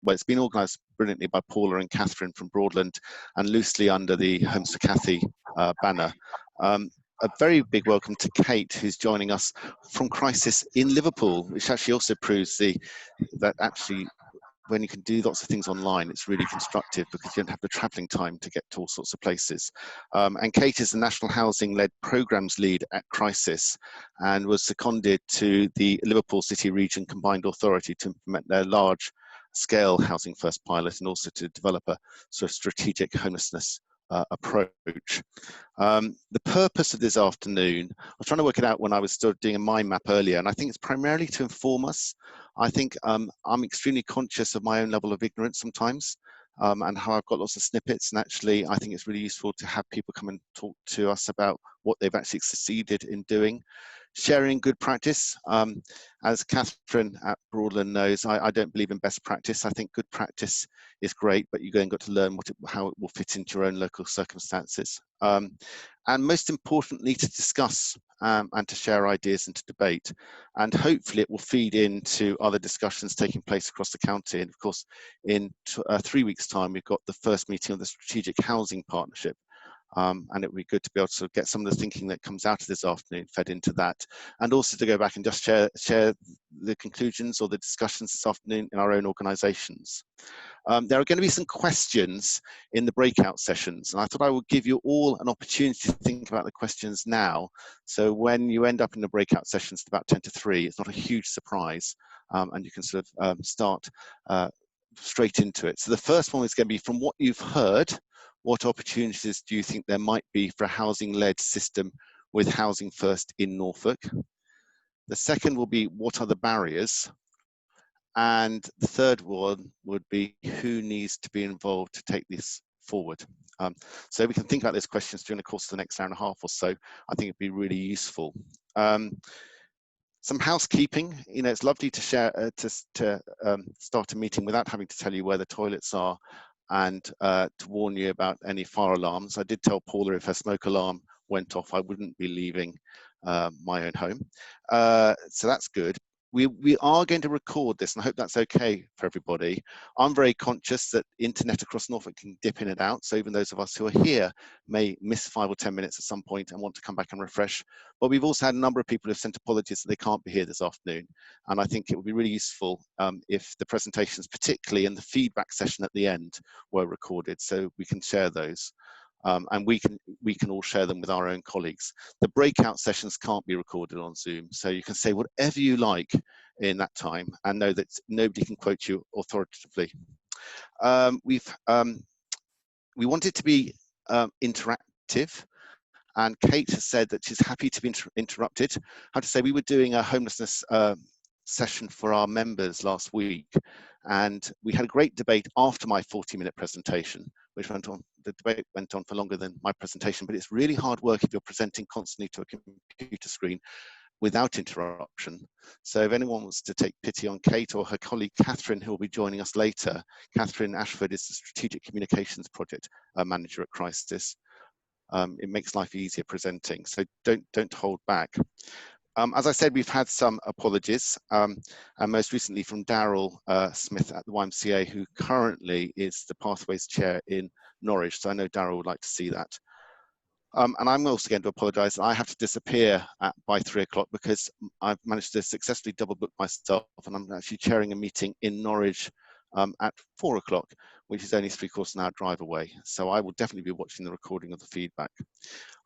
well, it's been organised brilliantly by Paula and Catherine from Broadland, and loosely under the Homes for Cathy banner. A very big welcome to Kate, who's joining us from Crisis in Liverpool, which actually also proves that actually when you can do lots of things online, it's really constructive because you don't have the travelling time to get to all sorts of places. And Kate is the National Housing-led Programmes Lead at Crisis and was seconded to the Liverpool City Region Combined Authority to implement their large-scale Housing First pilot and also to develop a sort of strategic homelessness approach. The purpose of this afternoon, I was trying to work it out when I was still doing a mind map earlier, and I think it's primarily to inform us. I think I'm extremely conscious of my own level of ignorance sometimes, and how I've got lots of snippets, and actually I think it's really useful to have people come and talk to us about what they've actually succeeded in doing. Sharing good practice. As Catherine at Broadland knows, I don't believe in best practice. I think good practice is great, but you've then got to learn how it will fit into your own local circumstances. And most importantly, to discuss and to share ideas and to debate. And hopefully it will feed into other discussions taking place across the county. And of course, in 3 weeks' time, we've got the first meeting of the Strategic Housing Partnership. And it would be good to be able to get some of the thinking that comes out of this afternoon fed into that, and also to go back and just share the conclusions or the discussions this afternoon in our own organisations. There are going to be some questions in the breakout sessions, and I thought I would give you all an opportunity to think about the questions now, so when you end up in the breakout sessions at about 10 to 3, it's not a huge surprise, and you can sort of start straight into it. So the first one is going to be, from what you've heard, what opportunities do you think there might be for a housing-led system with Housing First in Norfolk? The second will be, what are the barriers? And the third one would be, who needs to be involved to take this forward? So we can think about those questions during the course of the next hour and a half or so. I think it'd be really useful. Some housekeeping. You know, it's lovely to share start a meeting without having to tell you where the toilets are, and to warn you about any fire alarms. I did tell Paula if her smoke alarm went off, I wouldn't be leaving my own home. So that's good. We are going to record this, and I hope that's okay for everybody. I'm very conscious that internet across Norfolk can dip in and out, so even those of us who are here may miss 5 or 10 minutes at some point and want to come back and refresh. But we've also had a number of people who've sent apologies that they can't be here this afternoon, and I think it would be really useful if the presentations, particularly in the feedback session at the end, were recorded so we can share those. And we can all share them with our own colleagues. The breakout sessions can't be recorded on Zoom, so you can say whatever you like in that time and know that nobody can quote you authoritatively. We want it to be interactive, and Kate has said that she's happy to be interrupted. I have to say, we were doing a homelessness session for our members last week, and we had a great debate after my 40-minute presentation, which went on. The debate went on for longer than my presentation, but it's really hard work if you're presenting constantly to a computer screen without interruption. So if anyone wants to take pity on Kate or her colleague Catherine, who will be joining us later, Catherine Ashford is the Strategic Communications Project Manager at Crisis. It makes life easier presenting, so don't hold back. As I said, we've had some apologies, and most recently from Daryl Smith at the YMCA, who currently is the Pathways Chair in Norwich, so I know Daryl would like to see that. And I'm also going to apologise. I have to disappear by 3 o'clock because I've managed to successfully double book myself, and I'm actually chairing a meeting in Norwich at 4 o'clock, which is only 3/4 an hour drive away. So I will definitely be watching the recording of the feedback.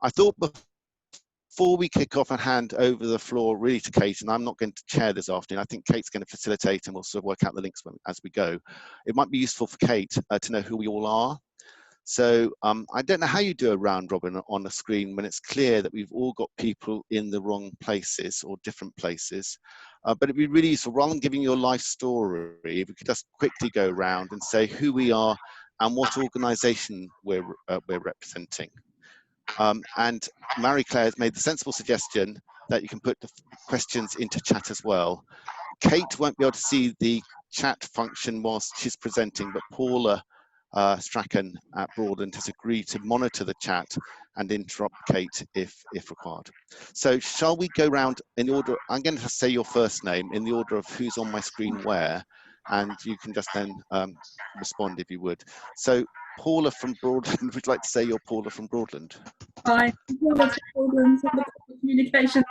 I thought before we kick off and hand over the floor really to Kate, and I'm not going to chair this afternoon, I think Kate's going to facilitate and we'll sort of work out the links as we go. It might be useful for Kate to know who we all are. So I don't know how you do a round robin on a screen when it's clear that we've all got people in the wrong places or different places. But it'd be really useful, rather than giving your life story, if we could just quickly go around and say who we are and what organisation we're representing. And Marie-Claire has made the sensible suggestion that you can put the questions into chat as well. Kate won't be able to see the chat function whilst she's presenting, but Paula Strachan at Broadland has agreed to monitor the chat and interrupt Kate if required. So shall we go round in order? I'm going to say your first name in the order of who's on my screen where, and you can just then respond if you would. So Paula from Broadland, would you like to say you're Paula from Broadland? Hi, Paula from Broadland, Communications.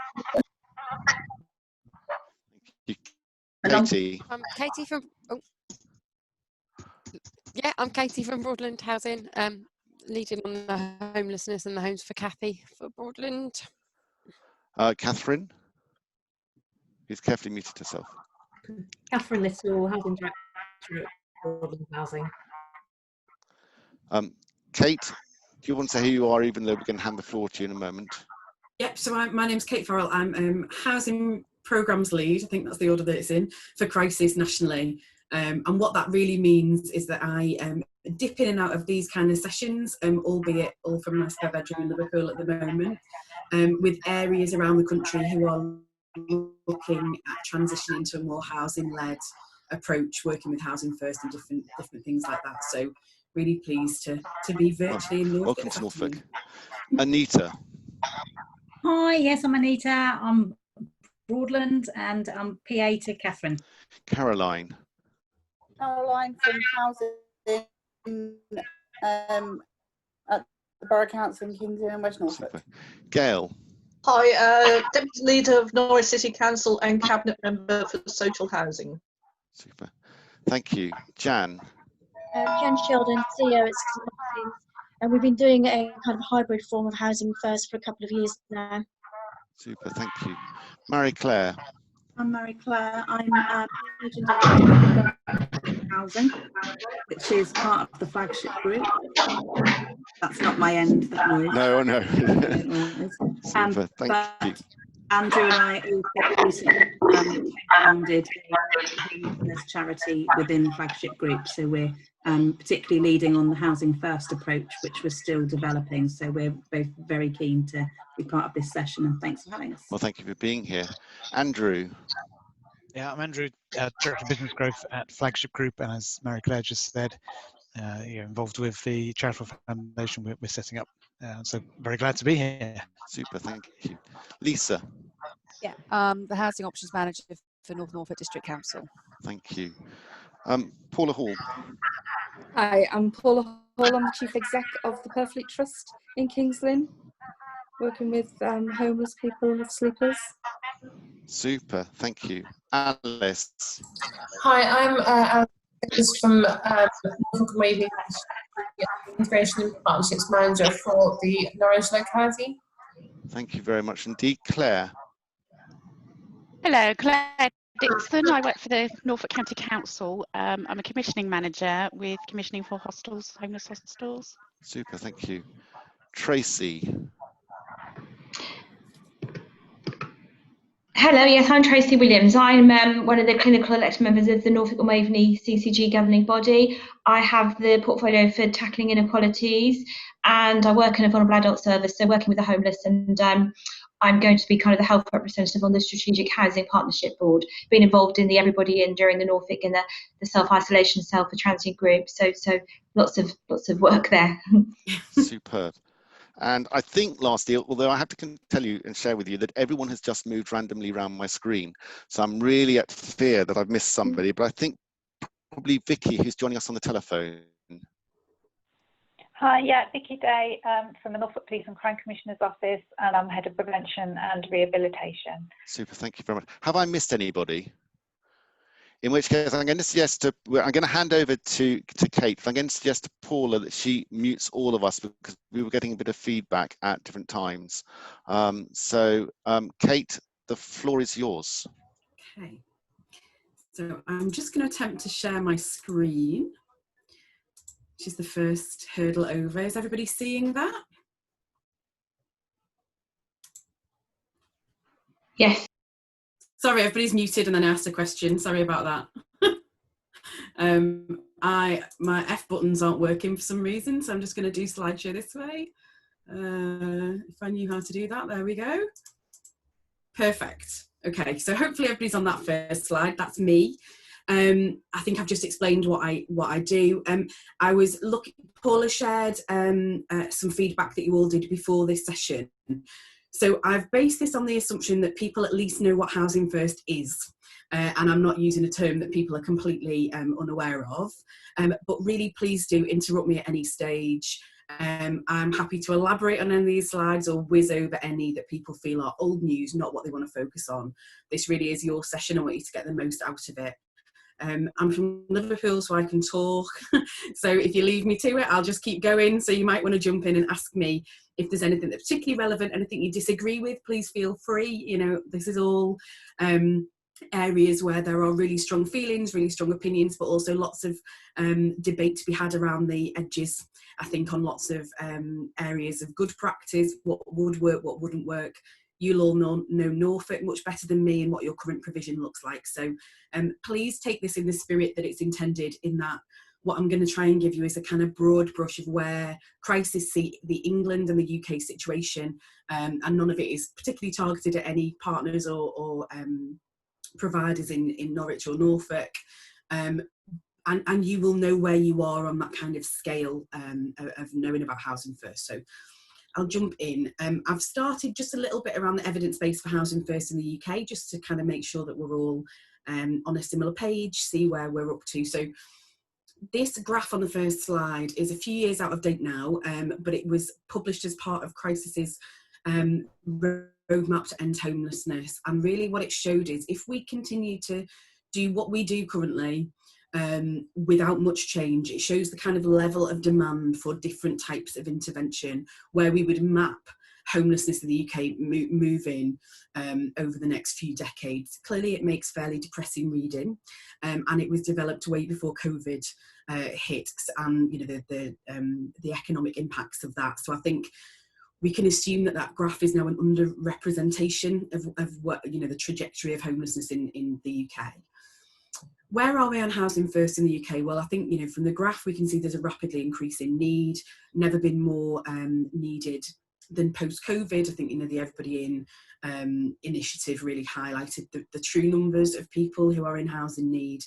Katie. I'm Katie from. Oh, yeah, I'm Katie from Broadland Housing, leading on the homelessness and the homes for Kathy for Broadland. Catherine, who's carefully muted herself. Catherine Little, Housing Director at Broadland Housing. Kate, do you want to say who you are, even though we're going to hand the floor to you in a moment? Yep, so my name's Kate Farrell. I'm Housing Programmes Lead, I think that's the order that it's in, for Crisis nationally. And what that really means is that I dip in and out of these kind of sessions, albeit all from my spare bedroom in Liverpool at the moment, with areas around the country who are looking at transitioning to a more housing-led approach, working with Housing First and different things like that. So really pleased to be virtually in Norfolk. Welcome to Norfolk. Anita. Hi, yes, I'm Anita. I'm Broadland and I'm PA to Catherine. Caroline. Caroline from Housing at the Borough Council in Kings Lynn and West Norfolk. Super. Gail. Hi, Deputy Leader of Norwich City Council and Cabinet Member for Social Housing. Super. Thank you. Jan. Jan Sheldon, CEO at St Martin's, and we've been doing a kind of hybrid form of Housing First for a couple of years now. Super, thank you. Marie-Claire. I'm Marie-Claire. I'm Agent Director of Housing, which is part of the flagship group. That's not my end, that noise. No, no. Super, thank you. Andrew and I also recently founded a charity within flagship group, so we're particularly leading on the Housing First approach, which we're still developing. So we're both very keen to be part of this session, and thanks for having us. Well, thank you for being here. Andrew. Yeah, I'm Andrew, Director of Business Growth at Flagship Group, and as Marie-Claire just said, you're involved with the charitable foundation we're setting up. So very glad to be here. Super, thank you. Lisa. Yeah, the Housing Options Manager for North Norfolk District Council. Thank you. Paula Hall. Hi, I'm Paula Hall. I'm the Chief Exec of the Perfleet Trust in Kings Lynn, working with homeless people with sleepers. Super, thank you. Alice. Hi, I'm Alice from Norfolk Waveney, Integration and Partnerships Manager for the Norwich locality. Thank you very much indeed. Claire. Hello, Claire Dixon. I work for the Norfolk County Council. I'm a commissioning manager with commissioning for hostels, homeless hostels. Super, thank you. Tracy. Hello, yes, I'm Tracy Williams. I'm one of the clinical elected members of the Norfolk and Waveney CCG governing body. I have the portfolio for tackling inequalities, and I work in a vulnerable adult service, so working with the homeless, and I'm going to be kind of the health representative on the Strategic Housing Partnership Board, been involved in the Everybody In during the Norfolk and the self-isolation cell for transient groups, so lots of work there. Superb. And I think lastly, although I have to tell you and share with you that everyone has just moved randomly around my screen, so I'm really at fear that I've missed somebody, but I think probably Vicky, who's joining us on the telephone. Hi, yeah, Vicky Day from the Norfolk Police and Crime Commissioner's Office, and I'm Head of Prevention and Rehabilitation. Super, thank you very much. Have I missed anybody? In which case, I'm going to hand over to Kate. I'm going to suggest to Paula that she mutes all of us because we were getting a bit of feedback at different times. Kate, the floor is yours. Okay, so I'm just going to attempt to share my screen, which is the first hurdle over. Is everybody seeing that? Yes. Sorry, everybody's muted and then I asked a question. Sorry about that. My F buttons aren't working for some reason, so I'm just going to do slideshow this way. If I knew how to do that, there we go. Perfect. Okay, so hopefully everybody's on that first slide. That's me. I think I've just explained what I do. I was looking. Paula shared some feedback that you all did before this session. So I've based this on the assumption that people at least know what Housing First is. and I'm not using a term that people are completely unaware of, but really please do interrupt me at any stage. I'm happy to elaborate on any of these slides or whiz over any that people feel are old news, not what they want to focus on. This really is your session. I want you to get the most out of it. I'm from Liverpool, so I can talk. So if you leave me to it, I'll just keep going. So you might want to jump in and ask me if there's anything that's particularly relevant, anything you disagree with, please feel free. You know, this is all areas where there are really strong feelings, really strong opinions, but also lots of debate to be had around the edges, I think, on lots of areas of good practice, what would work, what wouldn't work. You'll all know Norfolk much better than me and what your current provision looks like. So please take this in the spirit that it's intended, in that what I'm going to try and give you is a kind of broad brush of where crisis see the England and the UK situation, and none of it is particularly targeted at any partners or providers in Norwich or Norfolk. And you will know where you are on that kind of scale of knowing about Housing First. So I'll jump in. I've started just a little bit around the evidence base for Housing First in the UK, just to kind of make sure that we're all on a similar page, see where we're up to. So this graph on the first slide is a few years out of date now, but it was published as part of Crisis's roadmap to end homelessness. And really what it showed is, if we continue to do what we do currently, without much change, it shows the kind of level of demand for different types of intervention, where we would map homelessness in the UK moving over the next few decades. Clearly it makes fairly depressing reading, and it was developed way before COVID hit, and you know, the economic impacts of that. So I think we can assume that that graph is now an underrepresentation of what, you know, the trajectory of homelessness in the UK. Where are we on Housing First in the UK? Well, I think, you know, from the graph we can see there's a rapidly increasing need, never been more needed than post-COVID. I think, you know, the Everybody In initiative really highlighted the true numbers of people who are in housing need.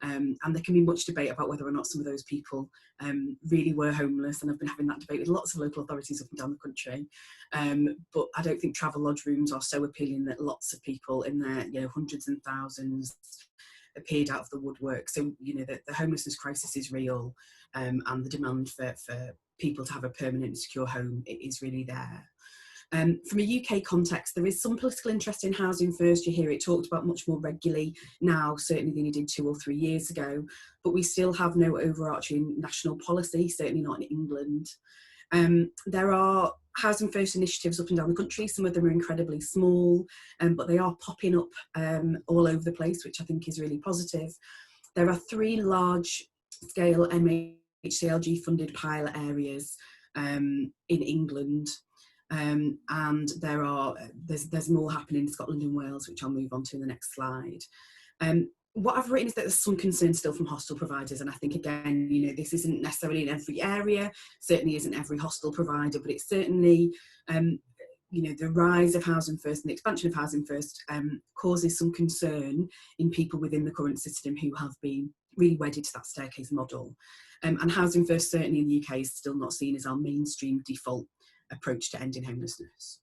And there can be much debate about whether or not some of those people really were homeless, and I've been having that debate with lots of local authorities up and down the country. But I don't think travel lodge rooms are so appealing that lots of people in their, you know, hundreds and thousands appeared out of the woodwork. So, you know, the homelessness crisis is real, and the demand for people to have a permanent and secure home is really there. From a UK context, there is some political interest in Housing First. You hear it talked about much more regularly now, certainly than you did 2 or 3 years ago, but we still have no overarching national policy, certainly not in England. There are Housing First initiatives up and down the country. Some of them are incredibly small, but they are popping up all over the place, which I think is really positive. There are 3 large-scale MHCLG funded pilot areas in England, and there's more happening in Scotland and Wales, which I'll move on to in the next slide. What I've written is that there's some concern still from hostel providers, and I think, again, you know, this isn't necessarily in every area, certainly isn't every hostel provider, but it's certainly, you know, the rise of Housing First and the expansion of Housing First causes some concern in people within the current system who have been really wedded to that staircase model. And Housing First, certainly in the UK, is still not seen as our mainstream default approach to ending homelessness.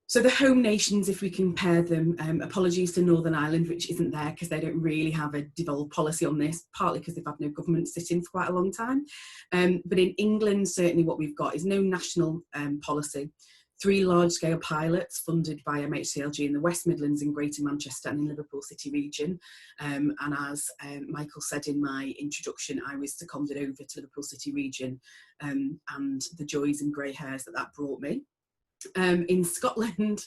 So the home nations, if we compare them, apologies to Northern Ireland, which isn't there because they don't really have a devolved policy on this, partly because they've had no government sitting for quite a long time. But in England, certainly what we've got is no national policy. 3 large-scale pilots funded by MHCLG in the West Midlands, in Greater Manchester and in Liverpool City region. And as Michael said in my introduction, I was seconded over to Liverpool City region, and the joys and grey hairs that brought me. In Scotland,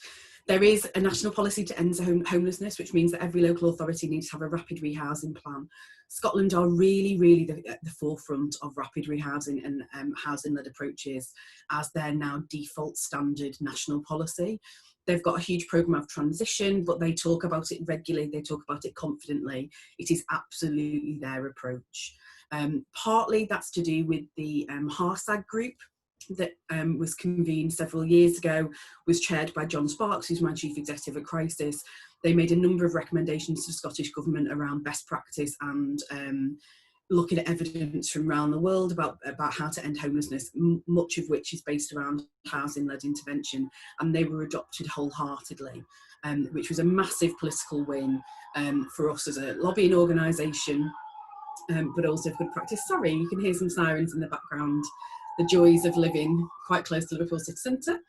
there is a national policy to end homelessness, which means that every local authority needs to have a rapid rehousing plan. Scotland are really at the forefront of rapid rehousing and housing-led approaches as their now default standard national policy. They've got a huge programme of transition, but they talk about it regularly, they talk about it confidently. It is absolutely their approach. Partly that's to do with the HARSAG group that was convened several years ago, was chaired by John Sparks, who's my chief executive at Crisis. They made a number of recommendations to the Scottish Government around best practice and looking at evidence from around the world about how to end homelessness, much of which is based around housing-led intervention, and they were adopted wholeheartedly, which was a massive political win for us as a lobbying organisation, but also for good practice. Sorry, you can hear some sirens in the background. The joys of living quite close to Liverpool City Centre.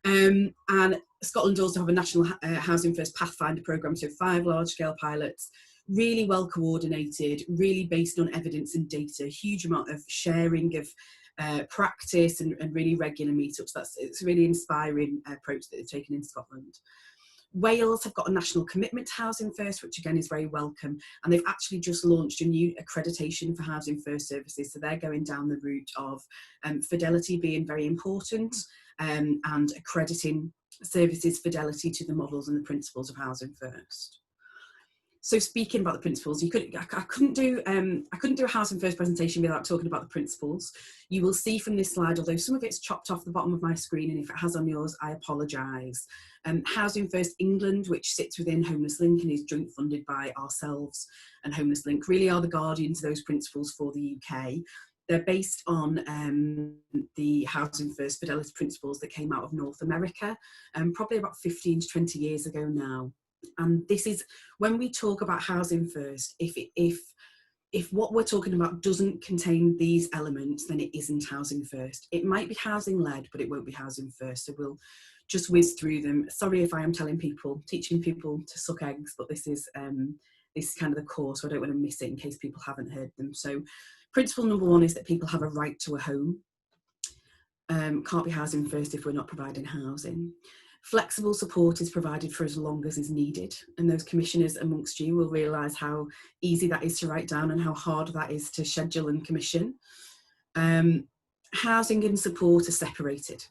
And Scotland also have a national Housing First Pathfinder programme, so 5 large-scale pilots, really well coordinated, really based on evidence and data, huge amount of sharing of practice and really regular meetups. It's a really inspiring approach that they've taken in Scotland. Wales have got a national commitment to Housing First, which again is very welcome, and they've actually just launched a new accreditation for Housing First services, so they're going down the route of fidelity being very important, and accrediting services fidelity to the models and the principles of Housing First. So speaking about the principles, I couldn't do a Housing First presentation without talking about the principles. You will see from this slide, although some of it's chopped off the bottom of my screen, and if it has on yours, I apologise. Housing First England, which sits within Homeless Link and is joint funded by ourselves and Homeless Link, really are the guardians of those principles for the UK. They're based on the Housing First fidelity principles that came out of North America, probably about 15 to 20 years ago now. And this is, when we talk about Housing First, if what we're talking about doesn't contain these elements, then it isn't Housing First. It might be housing led, but it won't be Housing First. So we'll just whiz through them. Sorry if I am teaching people to suck eggs, but this is kind of the core, so I don't want to miss it in case people haven't heard them. So principle number 1 is that people have a right to a home. Can't be Housing First if we're not providing housing. Flexible support is provided for as long as is needed, and those commissioners amongst you will realise how easy that is to write down and how hard that is to schedule and commission. Housing and support are separated.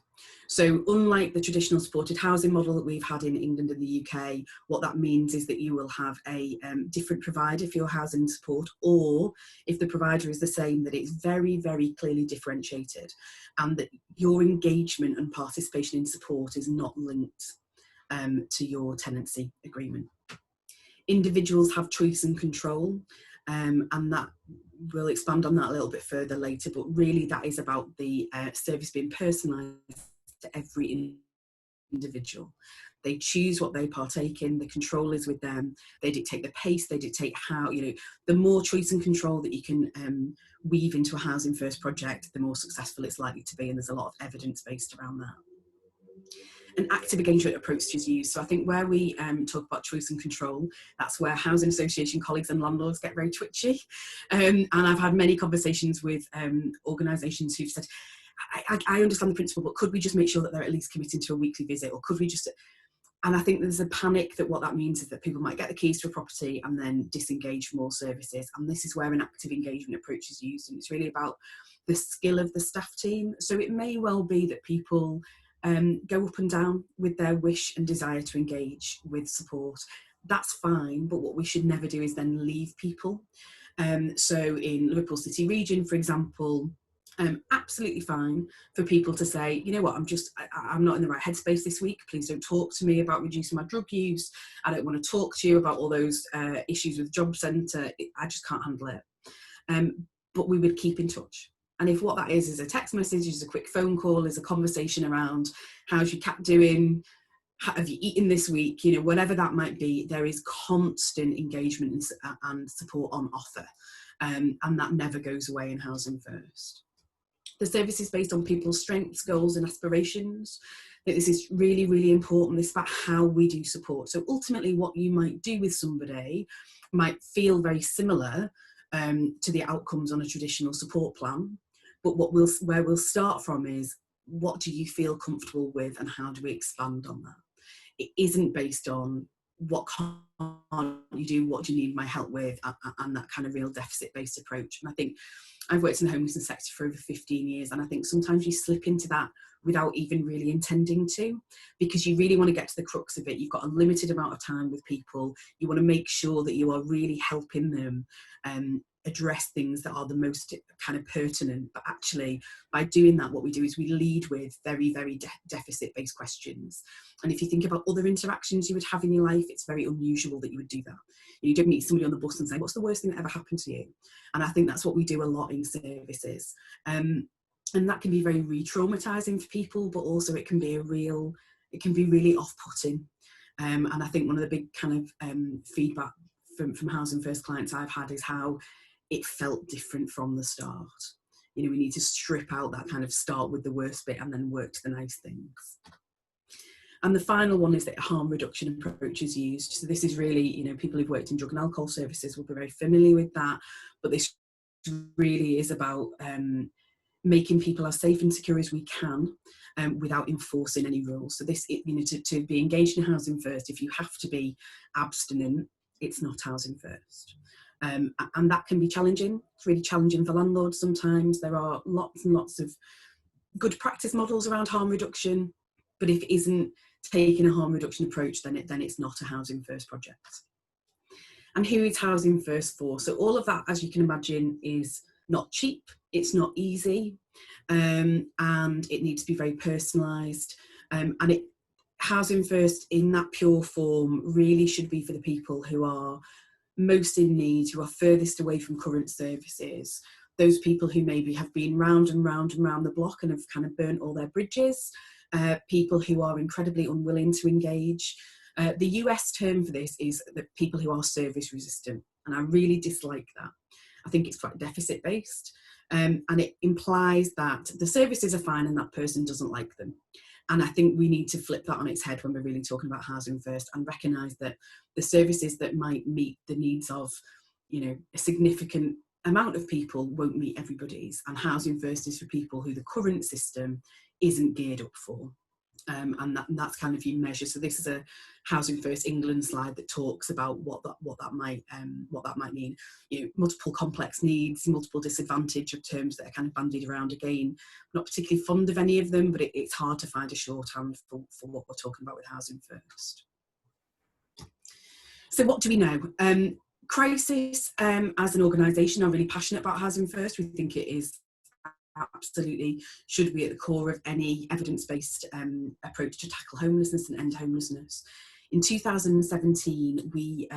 So unlike the traditional supported housing model that we've had in England and the UK, what that means is that you will have a different provider for your housing support, or if the provider is the same, that it's very, very clearly differentiated, and that your engagement and participation in support is not linked to your tenancy agreement. Individuals have choice and control, and that we'll expand on that a little bit further later, but really that is about the service being personalised to every individual. They choose what they partake in, the control is with them, they dictate the pace, they dictate how, the more choice and control that you can weave into a Housing First project, the more successful it's likely to be, and there's a lot of evidence based around that. An active engagement approach is used. So I think where we talk about choice and control, that's where housing association colleagues and landlords get very twitchy. And I've had many conversations with organisations who've said, I understand the principle, but could we just make sure that they're at least committing to a weekly visit, or could we just... And I think there's a panic that what that means is that people might get the keys to a property and then disengage from all services. And this is where an active engagement approach is used. And it's really about the skill of the staff team. So it may well be that people go up and down with their wish and desire to engage with support. That's fine, but what we should never do is then leave people. So in Liverpool City region, for example, absolutely fine for people to say, you know what, I'm not in the right headspace this week, please don't talk to me about reducing my drug use, I don't want to talk to you about all those issues with job centre, I just can't handle it. But we would keep in touch. And if what that is a text message, is a quick phone call, is a conversation around how's your cat doing, have you eaten this week, whatever that might be, there is constant engagement and support on offer. And that never goes away in Housing First. The service is based on people's strengths, goals and aspirations. I think this is really, really important. This is about how we do support. So ultimately what you might do with somebody might feel very similar to the outcomes on a traditional support plan. But where we'll start from is, what do you feel comfortable with and how do we expand on that? It isn't based on what can't you do, what do you need my help with, and that kind of real deficit-based approach. And I think I've worked in the homelessness sector for over 15 years, and I think sometimes you slip into that without even really intending to, because you really want to get to the crux of it. You've got a limited amount of time with people. You want to make sure that you are really helping them address things that are the most kind of pertinent, but actually by doing that, what we do is we lead with very, very deficit-based questions. And if you think about other interactions you would have in your life, it's very unusual that you would do that. You don't meet somebody on the bus and say, what's the worst thing that ever happened to you? And I think that's what we do a lot in services. And that can be very re-traumatizing for people, but also it can be really off-putting. And I think one of the big kind of feedback from Housing First clients I've had is how it felt different from the start. You know, we need to strip out that kind of start with the worst bit and then work to the nice things. And the final one is that harm reduction approach is used. So this is really, you know, people who've worked in drug and alcohol services will be very familiar with that, but this really is about making people as safe and secure as we can without enforcing any rules. So this, you know, to be engaged in Housing First, if you have to be abstinent, it's not Housing First. And that can be challenging. It's really challenging for landlords sometimes. There are lots and lots of good practice models around harm reduction, but if it isn't taking a harm reduction approach, then it's not a Housing First project. And who is Housing First for? So all of that, as you can imagine, is not cheap, it's not easy, and it needs to be very personalised. Housing First in that pure form really should be for the people who are most in need, who are furthest away from current services, those people who maybe have been round and round and round the block and have kind of burnt all their bridges, people who are incredibly unwilling to engage. The US term for this is the people who are service resistant, and I really dislike that. I think it's quite deficit based, and it implies that the services are fine and that person doesn't like them. And I think we need to flip that on its head when we're really talking about Housing First and recognise that the services that might meet the needs of, you know, a significant amount of people won't meet everybody's, and Housing First is for people who the current system isn't geared up for. And that's kind of your measure. So this is a Housing First England slide that talks about what that might mean. You know, multiple complex needs, multiple disadvantage of terms that are kind of bandied around. Again, not particularly fond of any of them, but it's hard to find a shorthand for what we're talking about with Housing First. So what do we know? Crisis as an organisation are really passionate about Housing First. We think it is absolutely should be at the core of any evidence-based approach to tackle homelessness and end homelessness. In 2017, we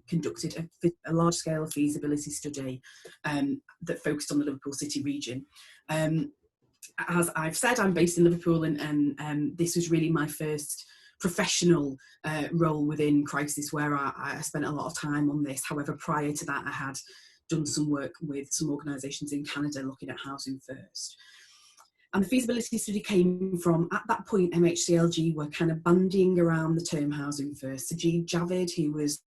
conducted a large-scale feasibility study that focused on the Liverpool City region. As I've said, I'm based in Liverpool, and this was really my first professional role within Crisis, where I spent a lot of time on this. However, prior to that, I had done some work with some organisations in Canada looking at Housing First. And the feasibility study came from, at that point, MHCLG were kind of bandying around the term Housing First. Sajid Javid, who was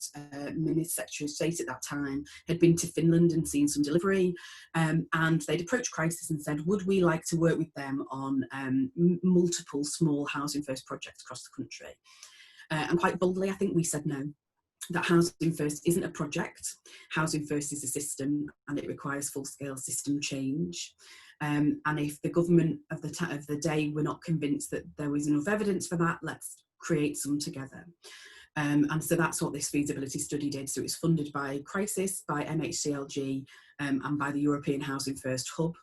Minister Secretary of State at that time, had been to Finland and seen some delivery, and they'd approached Crisis and said, would we like to work with them on multiple small Housing First projects across the country? And quite boldly, I think we said no. That Housing First isn't a project. Housing First is a system, and it requires full-scale system change. And if the government of the day were not convinced that there was enough evidence for that, let's create some together. And so that's what this feasibility study did. So it was funded by Crisis, by MHCLG, and by the European Housing First Hub.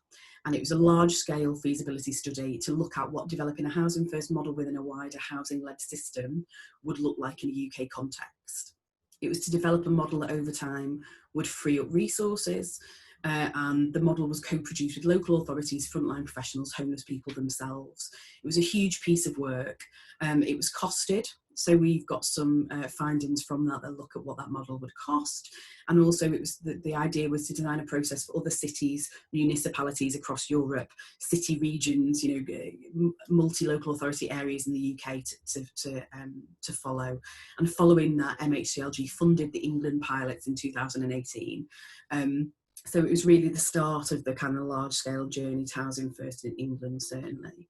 And it was a large-scale feasibility study to look at what developing a Housing First model within a wider housing-led system would look like in a UK context. It was to develop a model that over time would free up resources, and the model was co-produced with local authorities, frontline professionals, homeless people themselves. It was a huge piece of work. It was costed, so we've got some findings from that look at what that model would cost. And also it was the idea was to design a process for other cities, municipalities across Europe, city regions, you know, multi-local authority areas in the UK to follow. And following that, MHCLG funded the England pilots in 2018. So it was really the start of the kind of large-scale journey to Housing First in England, certainly.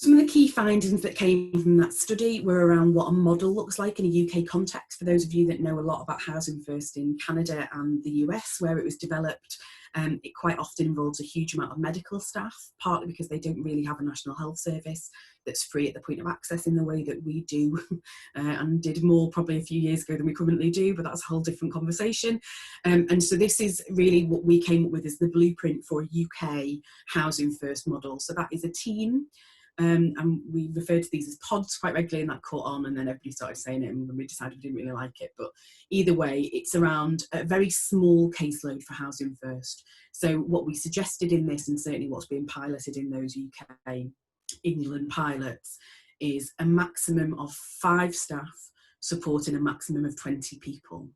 Some of the key findings that came from that study were around what a model looks like in a UK context. For those of you that know a lot about Housing First in Canada and the US, where it was developed, it quite often involves a huge amount of medical staff, partly because they don't really have a national health service that's free at the point of access in the way that we do, and did more probably a few years ago than we currently do, but that's a whole different conversation. And so this is really what we came up with as the blueprint for a UK Housing First model. So that is a team. And we referred to these as pods quite regularly, and that caught on, and then everybody started saying it, and we decided we didn't really like it. But either way, it's around a very small caseload for Housing First. So what we suggested in this, and certainly what's being piloted in those UK England pilots, is a maximum of 5 staff supporting a maximum of 20 people.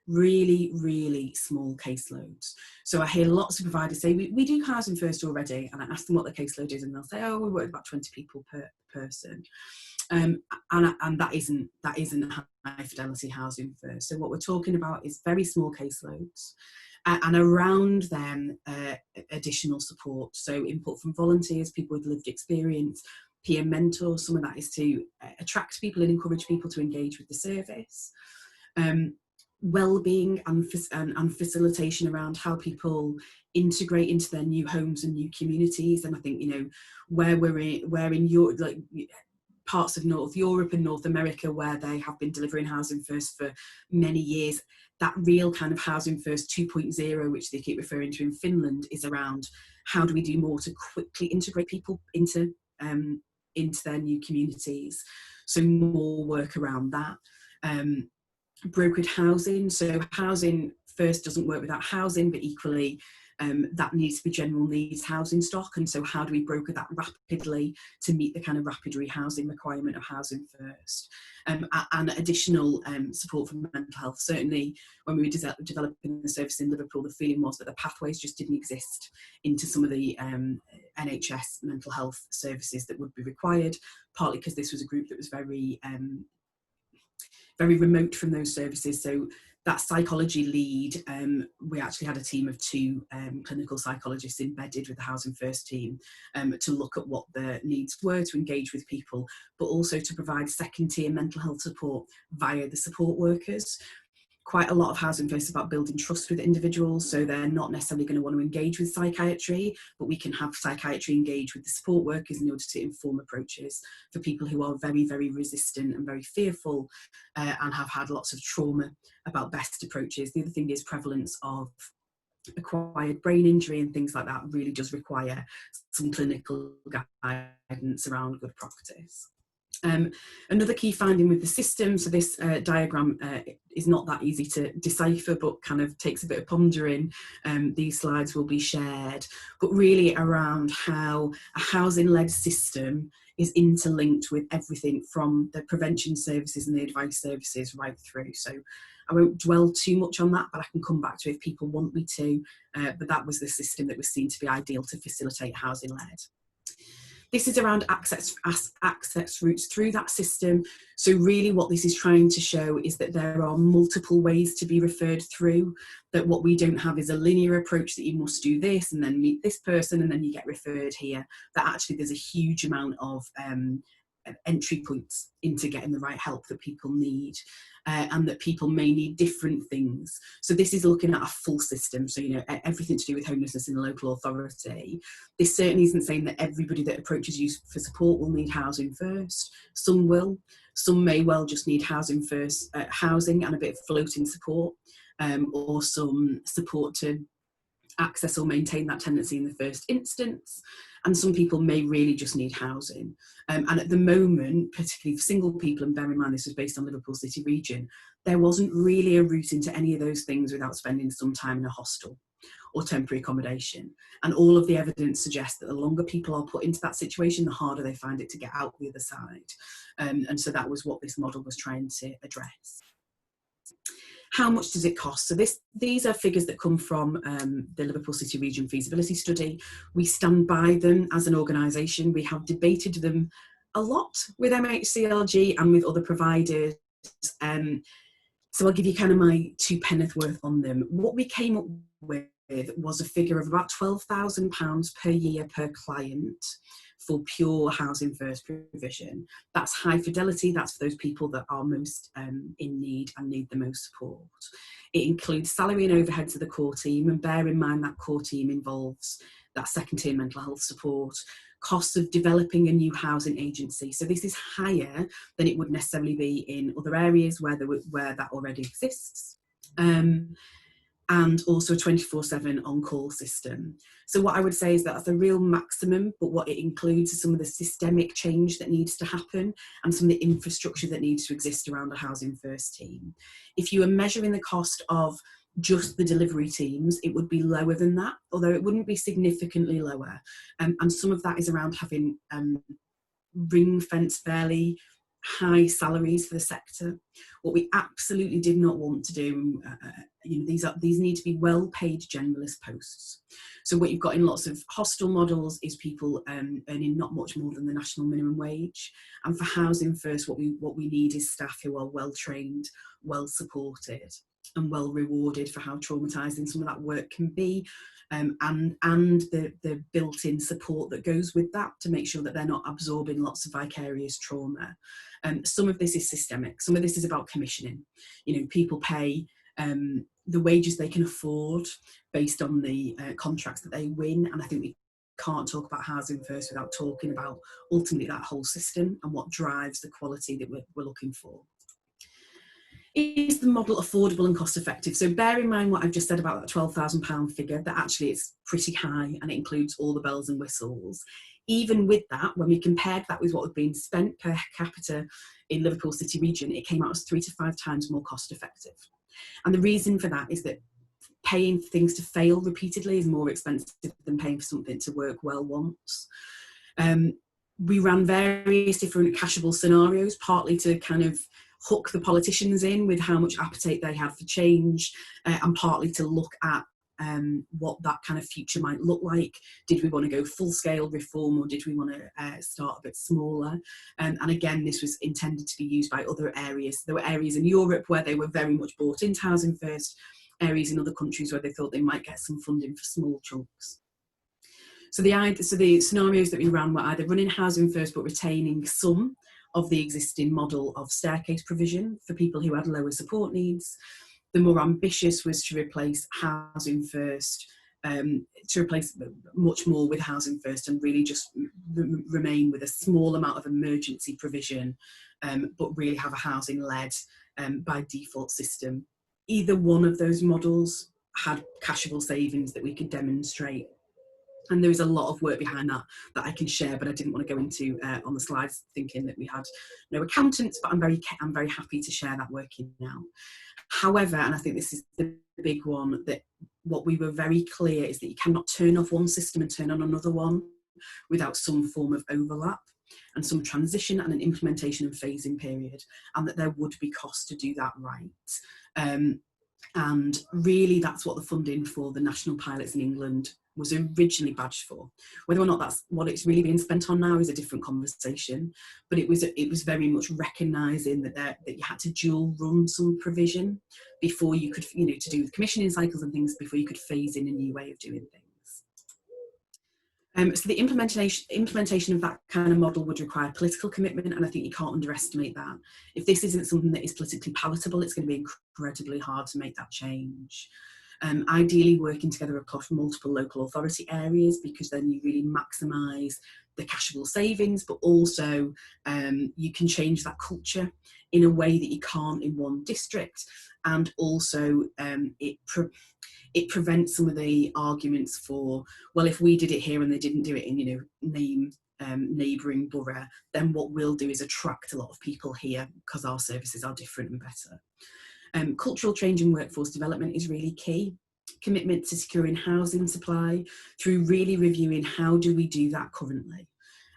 Really, really small caseloads. So I hear lots of providers say, we do Housing First already, and I ask them what the caseload is, and they'll say, oh, we work with about 20 people per person. And that isn't high fidelity Housing First. So what we're talking about is very small caseloads, and around them additional support. So input from volunteers, people with lived experience, peer mentors. Some of that is to attract people and encourage people to engage with the service. Well-being and facilitation around how people integrate into their new homes and new communities. And I think, you know, where in Europe, like parts of North Europe and North America, where they have been delivering Housing First for many years, that real kind of Housing First 2.0, which they keep referring to in Finland, is around how do we do more to quickly integrate people into their new communities. So more work around that. Brokered housing, so Housing First doesn't work without housing, but equally that needs to be general needs housing stock, and so how do we broker that rapidly to meet the kind of rapid rehousing requirement of Housing First, and additional support for mental health. Certainly when we were developing the service in Liverpool, the feeling was that the pathways just didn't exist into some of the NHS mental health services that would be required, partly because this was a group that was very remote from those services. So that psychology lead, we actually had a team of 2 clinical psychologists embedded with the Housing First team to look at what the needs were, to engage with people, but also to provide second tier mental health support via the support workers. Quite a lot of Housing First is about building trust with individuals, so they're not necessarily going to want to engage with psychiatry, but we can have psychiatry engage with the support workers in order to inform approaches for people who are very, very resistant and very fearful and have had lots of trauma about best approaches. The other thing is prevalence of acquired brain injury and things like that really does require some clinical guidance around good practice. Another key finding with the system, so this diagram is not that easy to decipher, but kind of takes a bit of pondering. These slides will be shared, but really around how a housing-led system is interlinked with everything from the prevention services and the advice services right through. So I won't dwell too much on that, but I can come back to it if people want me to. But that was the system that was seen to be ideal to facilitate housing-led. This is around access routes through that system. So really what this is trying to show is that there are multiple ways to be referred through, that what we don't have is a linear approach that you must do this and then meet this person and then you get referred here, that actually there's a huge amount of entry points into getting the right help that people need, and that people may need different things. So this is looking at a full system, so you know, everything to do with homelessness in the local authority. This certainly isn't saying that everybody that approaches you for support will need Housing First. Some will, some may well just need Housing First housing and a bit of floating support, or some support to access or maintain that tenancy in the first instance, and some people may really just need housing. And at the moment, particularly for single people, and bear in mind this was based on Liverpool City region, there wasn't really a route into any of those things without spending some time in a hostel or temporary accommodation. And all of the evidence suggests that the longer people are put into that situation, the harder they find it to get out the other side. And so that was what this model was trying to address. How much does it cost? So these are figures that come from the Liverpool City Region feasibility study. We stand by them as an organisation. We have debated them a lot with MHCLG and with other providers. So I'll give you kind of my 2 penneth worth on them. What we came up with was a figure of about £12,000 per year per client for pure housing first provision. That's high fidelity, that's for those people that are most in need and need the most support. It includes salary and overheads of the core team, and bear in mind that core team involves that second tier mental health support, costs of developing a new housing agency. So this is higher than it would necessarily be in other areas where that already exists. And also a 24/7 on-call system. So what I would say is that's the real maximum, but what it includes is some of the systemic change that needs to happen and some of the infrastructure that needs to exist around a housing first team. If you are measuring the cost of just the delivery teams, it would be lower than that, although it wouldn't be significantly lower. And some of that is around having ring-fence fairly high salaries for the sector. What we absolutely did not want to do, these need to be well-paid generalist posts. So what you've got in lots of hostel models is people earning not much more than the national minimum wage. And for housing first, what we need is staff who are well-trained, well-supported, and well-rewarded for how traumatising some of that work can be. And the built-in support that goes with that to make sure that they're not absorbing lots of vicarious trauma. Some of this is systemic, some of this is about commissioning. People pay the wages they can afford based on the contracts that they win, and I think we can't talk about housing first without talking about ultimately that whole system and what drives the quality that we're looking for. Is the model affordable and cost effective? So bear in mind what I've just said about that £12,000 figure, that actually it's pretty high and it includes all the bells and whistles. Even with that, when we compared that with what had been spent per capita in Liverpool City region, it came out as 3 to 5 times more cost effective. And the reason for that is that paying for things to fail repeatedly is more expensive than paying for something to work well once. We ran various different cashable scenarios, partly to kind of hook the politicians in with how much appetite they had for change, and partly to look at what that kind of future might look like. Did we want to go full-scale reform, or did we want to start a bit smaller? And again, this was intended to be used by other areas. There were areas in Europe where they were very much bought into housing first, areas in other countries where they thought they might get some funding for small chunks. So the scenarios that we ran were either running housing first but retaining some of the existing model of staircase provision for people who had lower support needs. The more ambitious was to replace housing first, to replace much more with housing first and really just remain with a small amount of emergency provision, but really have a housing led by default system. Either one of those models had cashable savings that we could demonstrate. And there is a lot of work behind that I can share, but I didn't want to go into on the slides thinking that we had no accountants, but I'm very happy to share that working now. However, and I think this is the big one, that what we were very clear is that you cannot turn off one system and turn on another one without some form of overlap and some transition and an implementation and phasing period, and that there would be costs to do that right. And really that's what the funding for the national pilots in England was originally badged for. Whether or not that's what it's really being spent on now is a different conversation, but it was very much recognising that you had to dual run some provision before you could, to do with commissioning cycles and things, before you could phase in a new way of doing things. So the implementation of that kind of model would require political commitment, and I think you can't underestimate that. If this isn't something that is politically palatable, it's going to be incredibly hard to make that change. Ideally working together across multiple local authority areas, because then you really maximise the cashable savings, but also you can change that culture in a way that you can't in one district, and also it prevents some of the arguments for, well, if we did it here and they didn't do it in neighbouring borough, then what we'll do is attract a lot of people here because our services are different and better. Cultural change and workforce development is really key. Commitment to securing housing supply through really reviewing how do we do that currently.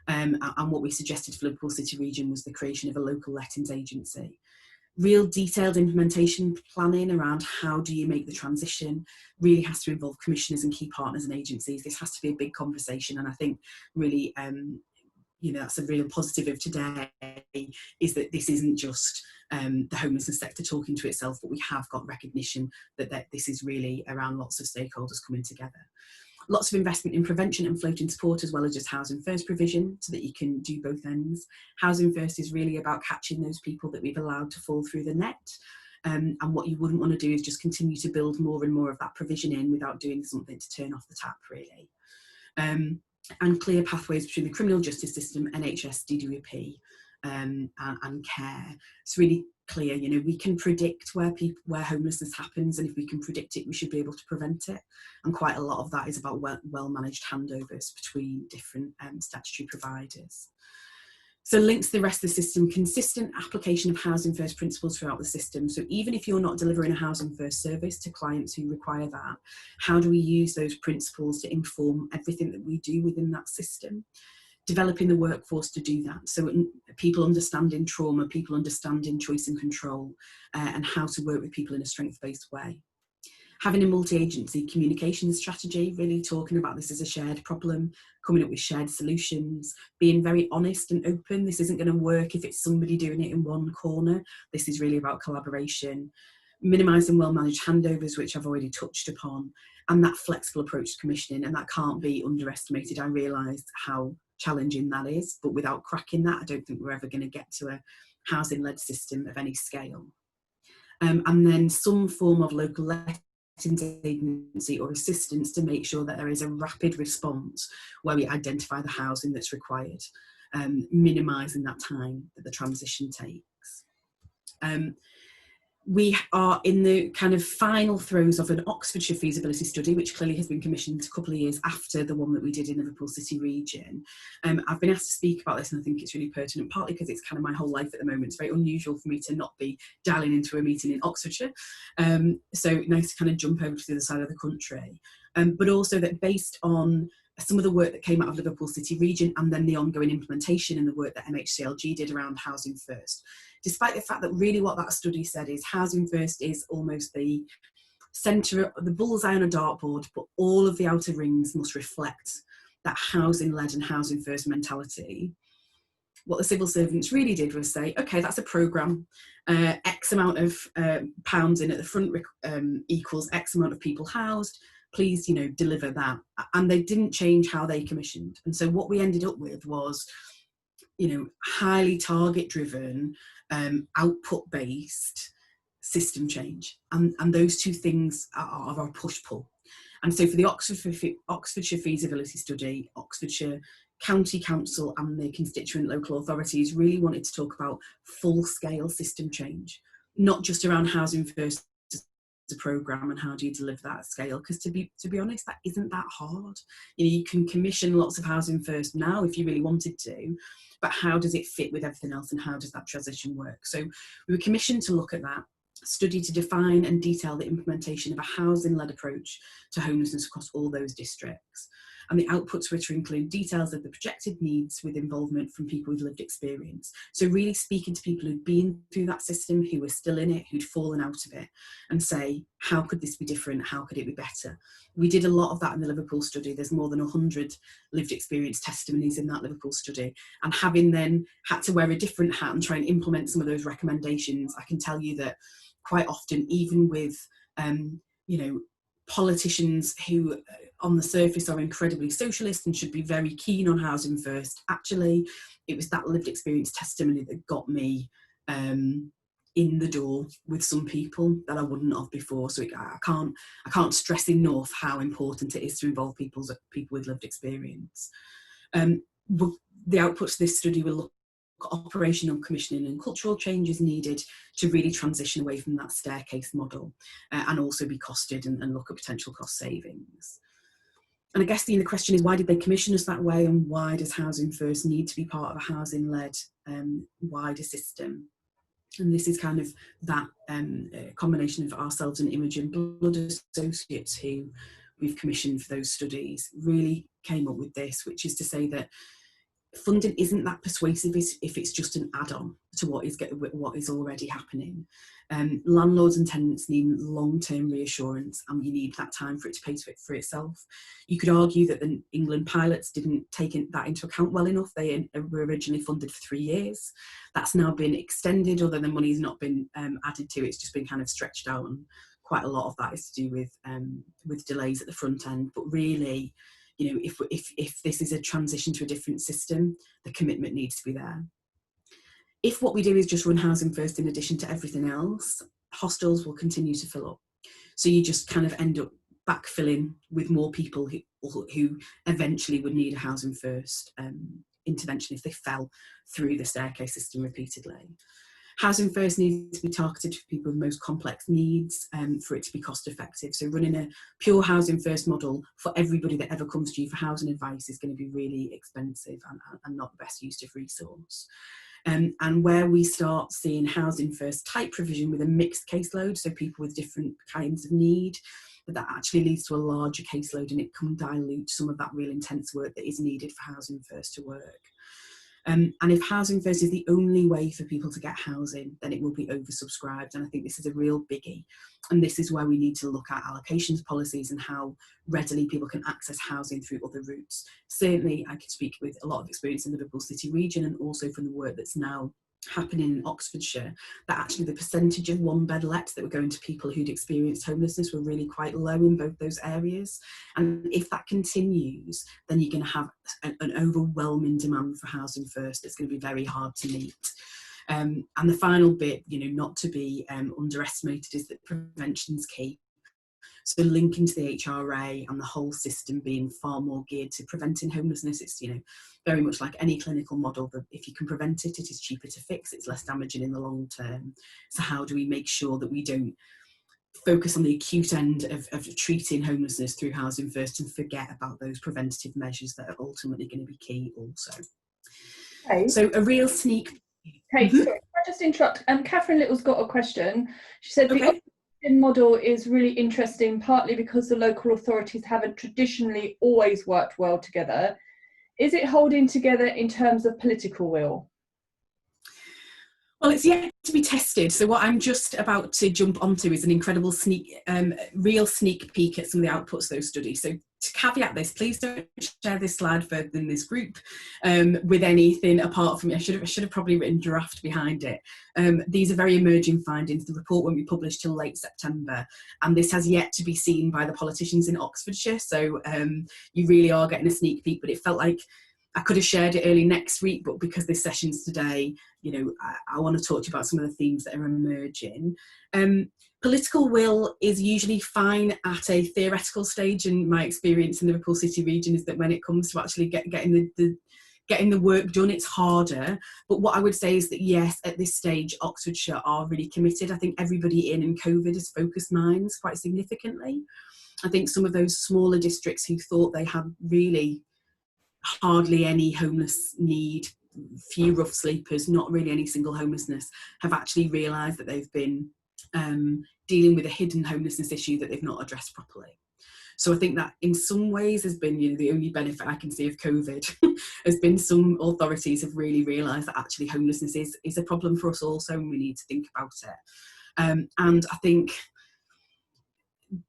And what we suggested for Liverpool City region was the creation of a local lettings agency. Real detailed implementation planning around how do you make the transition really has to involve commissioners and key partners and agencies. This has to be a big conversation, and I think really you know, that's a real positive of today, is that this isn't just the homelessness sector talking to itself, but we have got recognition that this is really around lots of stakeholders coming together. Lots of investment in prevention and floating support, as well as just housing first provision, so that you can do both ends. Housing first is really about catching those people that we've allowed to fall through the net. And what you wouldn't want to do is just continue to build more and more of that provision in without doing something to turn off the tap, really. And clear pathways between the criminal justice system, NHS, DWP, and care. It's really clear, you know, we can predict where homelessness happens, and if we can predict it, we should be able to prevent it. And quite a lot of that is about well-managed handovers between different statutory providers. So links to the rest of the system, consistent application of housing first principles throughout the system. So even if you're not delivering a housing first service to clients who require that, how do we use those principles to inform everything that we do within that system? Developing the workforce to do that. So people understanding trauma, people understanding choice and control, and how to work with people in a strength-based way. Having a multi-agency communication strategy, really talking about this as a shared problem, coming up with shared solutions, being very honest and open. This isn't going to work if it's somebody doing it in one corner. This is really about collaboration. Minimising well-managed handovers, which I've already touched upon, and that flexible approach to commissioning, and that can't be underestimated. I realise how challenging that is, but without cracking that, I don't think we're ever going to get to a housing-led system of any scale. And then some form of local lettings agency or assistance to make sure that there is a rapid response where we identify the housing that's required, minimising that time that the transition takes. We are in the kind of final throes of an Oxfordshire feasibility study, which clearly has been commissioned a couple of years after the one that we did in Liverpool City region. I've been asked to speak about this, and I think it's really pertinent, partly because it's kind of my whole life at the moment. It's very unusual for me to not be dialing into a meeting in Oxfordshire. So nice to kind of jump over to the other side of the country. But also that based on some of the work that came out of Liverpool City region and then the ongoing implementation and the work that MHCLG did around Housing First, despite the fact that really what that study said is Housing First is almost the centre, the bullseye on a dartboard, but all of the outer rings must reflect that housing-led and housing first mentality. What the civil servants really did was say, okay, that's a programme, X amount of pounds in at the front equals X amount of people housed, please, you know, deliver that. And they didn't change how they commissioned. And so what we ended up with was, you know, highly target driven, output based system change. And those two things are a push-pull. And so for the Oxfordshire feasibility study, Oxfordshire County Council and the constituent local authorities really wanted to talk about full-scale system change, not just around Housing First as a programme and how do you deliver that at scale, because to be honest, that isn't that hard. You know, you can commission lots of Housing First now if you really wanted to, but how does it fit with everything else and how does that transition work? So we were commissioned to look at that study to define and detail the implementation of a housing-led approach to homelessness across all those districts. And the outputs were to include details of the projected needs with involvement from people with lived experience. So really speaking to people who'd been through that system, who were still in it, who'd fallen out of it, and say, how could this be different? How could it be better? We did a lot of that in the Liverpool study. There's more than 100 lived experience testimonies in that Liverpool study. And having then had to wear a different hat and try and implement some of those recommendations, I can tell you that quite often, even with, you know, politicians who on the surface are incredibly socialist and should be very keen on Housing First, actually it was that lived experience testimony that got me in the door with some people that I wouldn't have before. So I can't stress enough how important it is to involve people with lived experience. The outputs of this study will look at operational commissioning and cultural changes needed to really transition away from that staircase model, and also be costed and look at potential cost savings. And I guess the question is, why did they commission us that way, and why does Housing First need to be part of a housing-led wider system? And this is kind of that combination of ourselves and Imogen Blood Associates, who we've commissioned for those studies, really came up with this, which is to say that funding isn't that persuasive if it's just an add-on to what is already happening. Landlords and tenants need long-term reassurance, and you need that time for it to pay for itself. You could argue that the England pilots didn't take that into account well enough. They were originally funded for 3 years. That's now been extended, although the money's not been added to. It's just been kind of stretched out, and quite a lot of that is to do with delays at the front end. But really, you know, if this is a transition to a different system, the commitment needs to be there. If what we do is just run Housing First in addition to everything else, hostels will continue to fill up. So you just kind of end up backfilling with more people who eventually would need a Housing First intervention if they fell through the staircase system repeatedly. Housing First needs to be targeted for people with most complex needs for it to be cost effective. So running a pure Housing First model for everybody that ever comes to you for housing advice is going to be really expensive and not the best use of resource. And where we start seeing Housing First type provision with a mixed caseload, so people with different kinds of need, but that actually leads to a larger caseload, and it can dilute some of that real intense work that is needed for Housing First to work. And if Housing First is the only way for people to get housing, then it will be oversubscribed. And I think this is a real biggie. And this is where we need to look at allocations policies and how readily people can access housing through other routes. Certainly, I can speak with a lot of experience in the Liverpool City region, and also from the work that's now happening in Oxfordshire, that actually the percentage of one-bed lets that were going to people who'd experienced homelessness were really quite low in both those areas. And if that continues, then you're going to have an overwhelming demand for Housing First that's going to be very hard to meet. And the final bit, you know, not to be underestimated, is that prevention's key. So linking to the HRA and the whole system being far more geared to preventing homelessness, it's, you know, very much like any clinical model, that if you can prevent it, it is cheaper to fix, it's less damaging in the long term. So how do we make sure that we don't focus on the acute end of treating homelessness through Housing First and forget about those preventative measures that are ultimately going to be key also. Okay. So a real sneak... Kate, sorry, can I just interrupt? Catherine Little's got a question. She said, the model is really interesting, partly because the local authorities haven't traditionally always worked well together. Is it holding together in terms of political will? Well, it's yet to be tested. So what I'm just about to jump onto is an incredible real sneak peek at some of the outputs of those studies. So to caveat this, please don't share this slide further than this group with anything apart from, I should have probably written draft behind it. These are very emerging findings. The report won't be published till late September, and this has yet to be seen by the politicians in Oxfordshire. So you really are getting a sneak peek, but it felt like I could have shared it early next week, but because this session's today, you know, I want to talk to you about some of the themes that are emerging. Political will is usually fine at a theoretical stage, and my experience in the Liverpool City region is that when it comes to actually getting the work done, it's harder. But what I would say is that yes, at this stage, Oxfordshire are really committed. I think everybody in COVID has focused minds quite significantly. I think some of those smaller districts who thought they had really hardly any homeless need, few rough sleepers, not really any single homelessness, have actually realised that they've been dealing with a hidden homelessness issue that they've not addressed properly. So I think that in some ways has been, you know, the only benefit I can see of COVID has been some authorities have really realised that actually homelessness is a problem for us also, and we need to think about it. And I think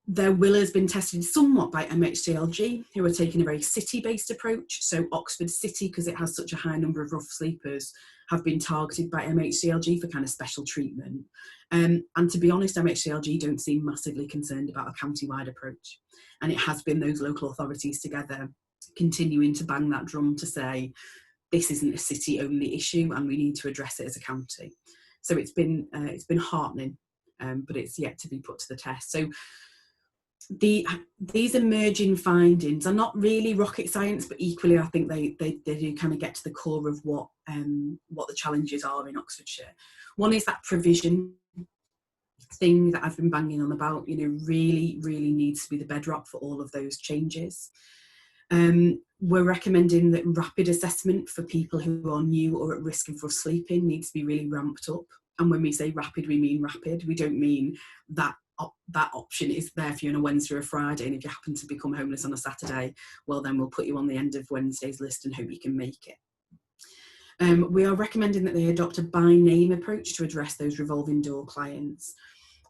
their will has been tested somewhat by MHCLG, who are taking a very city-based approach. So Oxford City, because it has such a high number of rough sleepers, have been targeted by MHCLG for kind of special treatment. And to be honest, MHCLG don't seem massively concerned about a county-wide approach. And it has been those local authorities together continuing to bang that drum to say, this isn't a city-only issue and we need to address it as a county. So it's been heartening, but it's yet to be put to the test. So these emerging findings are not really rocket science, but equally I think they do kind of get to the core of what the challenges are in Oxfordshire. One is that provision thing that I've been banging on about, you know, really needs to be the bedrock for all of those changes. We're recommending that rapid assessment for people who are new or at risk of rough sleeping needs to be really ramped up. And when we say rapid, we mean rapid. We don't mean that option is there for you on a Wednesday or a Friday, and if you happen to become homeless on a Saturday, well then we'll put you on the end of Wednesday's list and hope you can make it. We are recommending that they adopt a by name approach to address those revolving door clients.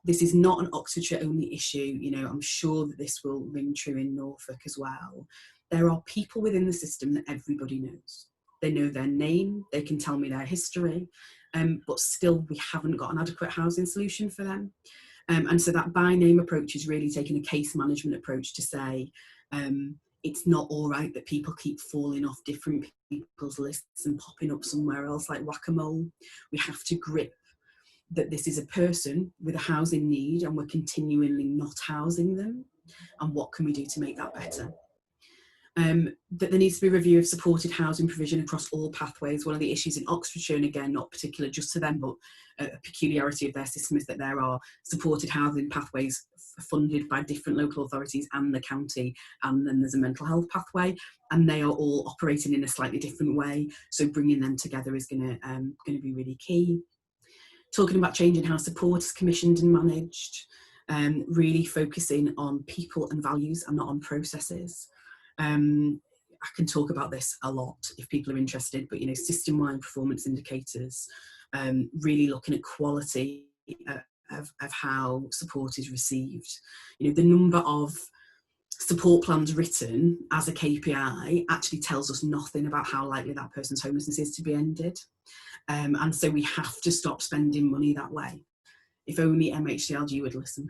This is not an Oxfordshire only issue. You know, I'm sure that this will ring true in Norfolk as well. There are people within the system that everybody knows. They know their name, they can tell me their history, but still we haven't got an adequate housing solution for them. And so that by name approach is really taking a case management approach to say, it's not all right that people keep falling off different people's lists and popping up somewhere else like whack-a-mole. We have to grip that this is a person with a housing need and we're continually not housing them, and what can we do to make that better. That there needs to be a review of supported housing provision across all pathways. One of the issues in Oxfordshire, and again not particular just to them, but a peculiarity of their system, is that there are supported housing pathways funded by different local authorities and the county, and then there's a mental health pathway, and they are all operating in a slightly different way, so bringing them together is going to be really key. Talking about changing how support is commissioned and managed, really focusing on people and values and not on processes. I can talk about this a lot if people are interested, but you know, system-wide performance indicators, really looking at quality of how support is received. You know, the number of support plans written as a KPI actually tells us nothing about how likely that person's homelessness is to be ended. And so we have to stop spending money that way. If only MHCLG would listen.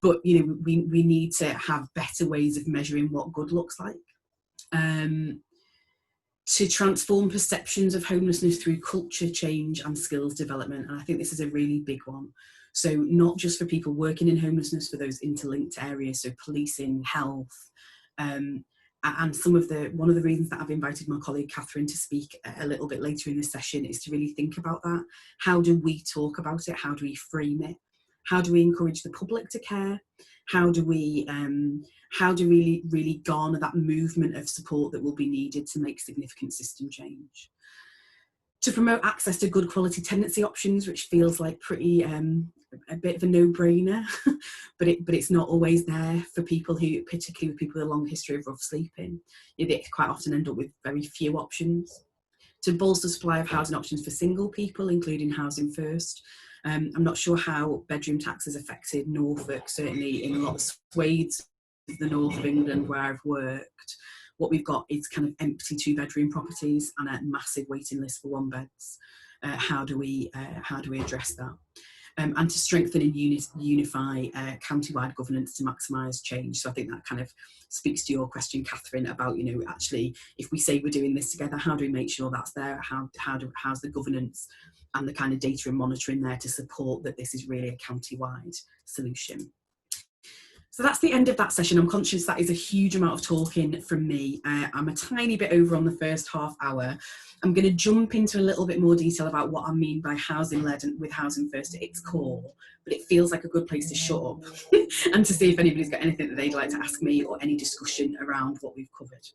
But you know, we need to have better ways of measuring what good looks like. To transform perceptions of homelessness through culture change and skills development. And I think this is a really big one. So not just for people working in homelessness, for those interlinked areas, so policing, health, and one of the reasons that I've invited my colleague Catherine to speak a little bit later in this session is to really think about that. How do we talk about it? How do we frame it? How do we encourage the public to care? How do we really garner that movement of support that will be needed to make significant system change? To promote access to good quality tenancy options, which feels like pretty a bit of a no-brainer, but it's not always there for people who, particularly with people with a long history of rough sleeping. They quite often end up with very few options. To bolster supply of housing options for single people, including Housing First. I'm not sure how bedroom tax has affected Norfolk, certainly in a lot of swathes of the north of England where I've worked. What we've got is kind of empty 2-bedroom properties and a massive waiting list for 1-beds. How do we address that? And to strengthen and unify county-wide governance to maximise change. So I think that kind of speaks to your question, Catherine, about, you know, actually, if we say we're doing this together, how do we make sure that's there? How's the governance and the kind of data and monitoring there to support that this is really a county-wide solution? So that's the end of that session. I'm conscious that is a huge amount of talking from me. I'm a tiny bit over on the first half hour. I'm going to jump into a little bit more detail about what I mean by housing-led and with Housing First at its core, but it feels like a good place to shut up and to see if anybody's got anything that they'd like to ask me or any discussion around what we've covered.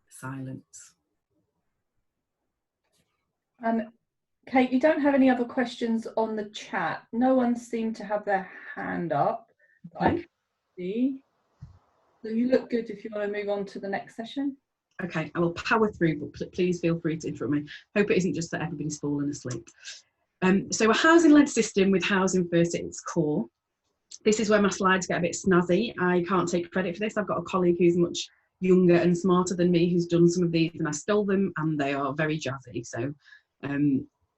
Silence. Kate, you don't have any other questions on the chat. No one seemed to have their hand up. I can see. So you look good if you want to move on to the next session. Okay, I will power through, but please feel free to interrupt me. Hope it isn't just that everybody's fallen asleep. So a housing-led system with Housing First at its core. This is where my slides get a bit snazzy. I can't take credit for this. I've got a colleague who's much younger and smarter than me who's done some of these, and I stole them, and they are very jazzy. So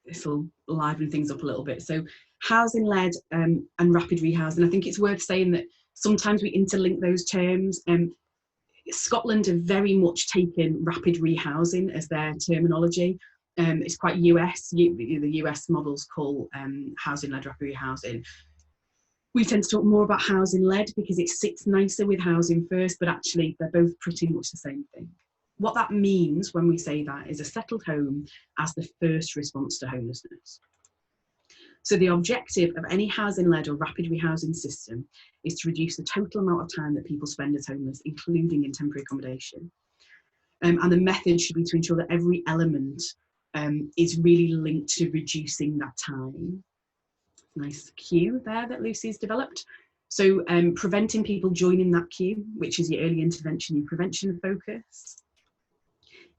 this will liven things up a little bit. So housing-led and rapid rehousing. I think it's worth saying that sometimes we interlink those terms. Scotland have very much taken rapid rehousing as their terminology. It's quite US. The US models call housing-led rapid rehousing. We tend to talk more about housing-led because it sits nicer with Housing First, but actually they're both pretty much the same thing. What that means when we say that is a settled home as the first response to homelessness. So the objective of any housing-led or rapid rehousing system is to reduce the total amount of time that people spend as homeless, including in temporary accommodation. And the method should be to ensure that every element is really linked to reducing that time. Nice cue there that Lucy's developed. So preventing people joining that queue, which is your early intervention, your prevention focus.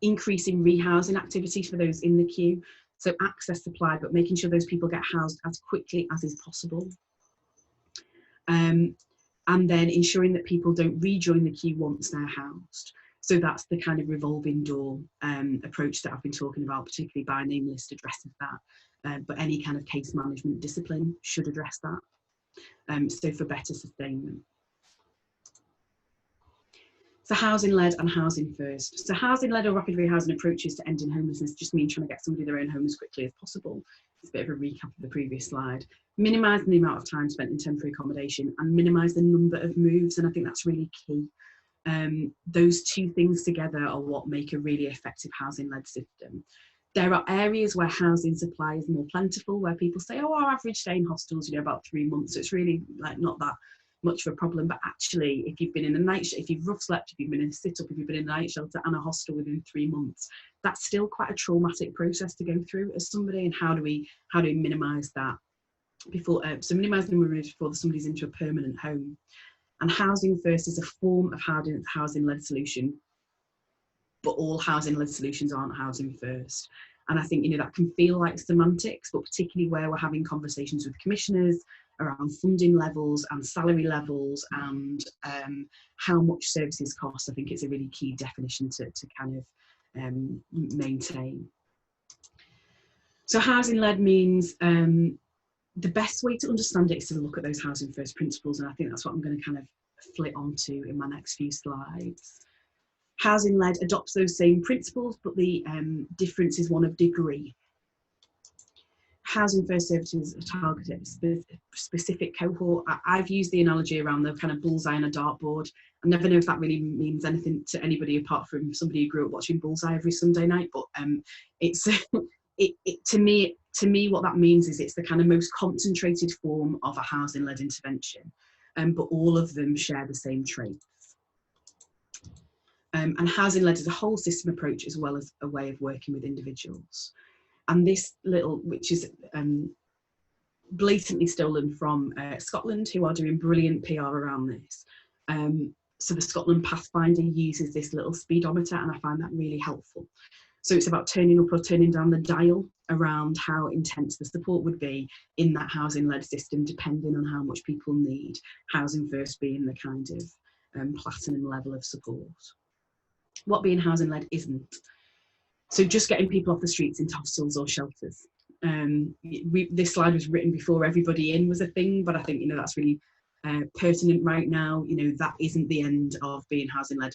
Increasing rehousing activity for those in the queue. So access supply, but making sure those people get housed as quickly as is possible. And then ensuring that people don't rejoin the queue once they're housed. So that's the kind of revolving door approach that I've been talking about, particularly by name list addresses that, but any kind of case management discipline should address that. So for better sustainment. So housing-led and housing first. So housing-led or rapid rehousing approaches to ending homelessness just mean trying to get somebody their own home as quickly as possible. It's a bit of a recap of the previous slide. Minimising the amount of time spent in temporary accommodation and minimise the number of moves, and I think that's really key. Those two things together are what make a really effective housing-led system. There are areas where housing supply is more plentiful, where people say, oh, our average stay in hostels, you know, about 3 months. So it's really like not that much of a problem. But actually, if you've been in a night, if you've rough slept, if you've been in a sit-up, if you've been in a night shelter and a hostel within 3 months, that's still quite a traumatic process to go through as somebody. And how do we minimise that before? So minimise the moves before somebody's into a permanent home. And housing first is a form of housing-led solution, but all housing-led solutions aren't housing first. And I think, you know, that can feel like semantics, but particularly where we're having conversations with commissioners around funding levels and salary levels and how much services cost, I think it's a really key definition to kind of maintain. So housing-led means the best way to understand it is to look at those housing first principles, and I think that's what I'm going to kind of flit onto in my next few slides. Housing-led adopts those same principles, but the difference is one of degree. Housing first services are targeted at a specific cohort. I've used the analogy around the kind of bullseye on a dartboard. I never know if that really means anything to anybody apart from somebody who grew up watching Bullseye every Sunday night, but it's to me what that means is it's the kind of most concentrated form of a housing-led intervention, but all of them share the same traits. And housing-led is a whole system approach as well as a way of working with individuals. And this little, which is blatantly stolen from Scotland, who are doing brilliant PR around this. So the Scotland Pathfinder uses this little speedometer, and I find that really helpful. So it's about turning up or turning down the dial around how intense the support would be in that housing-led system, depending on how much people need, housing first being the kind of platinum level of support. What being housing-led isn't. So just getting people off the streets into hostels or shelters. This slide was written before everybody in was a thing, but I think, you know, that's really pertinent right now. You know, that isn't the end of being housing-led.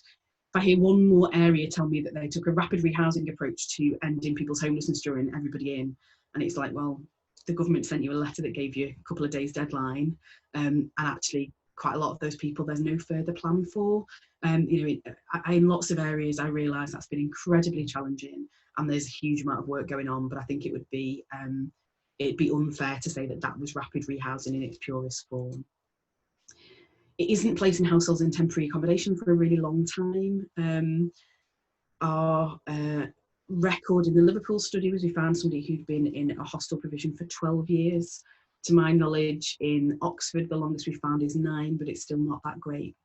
If I hear one more area tell me that they took a rapid rehousing approach to ending people's homelessness during everybody in, and it's like, well, the government sent you a letter that gave you a couple of days deadline, and actually quite a lot of those people there's no further plan for. You know, in lots of areas I realise that's been incredibly challenging, and there's a huge amount of work going on, but I think it would be it'd be unfair to say that that was rapid rehousing in its purest form. It isn't placing households in temporary accommodation for a really long time. Our record in the Liverpool study was we found somebody who'd been in a hostel provision for 12 years. To my knowledge, in Oxford, the longest we found is 9, but it's still not that great.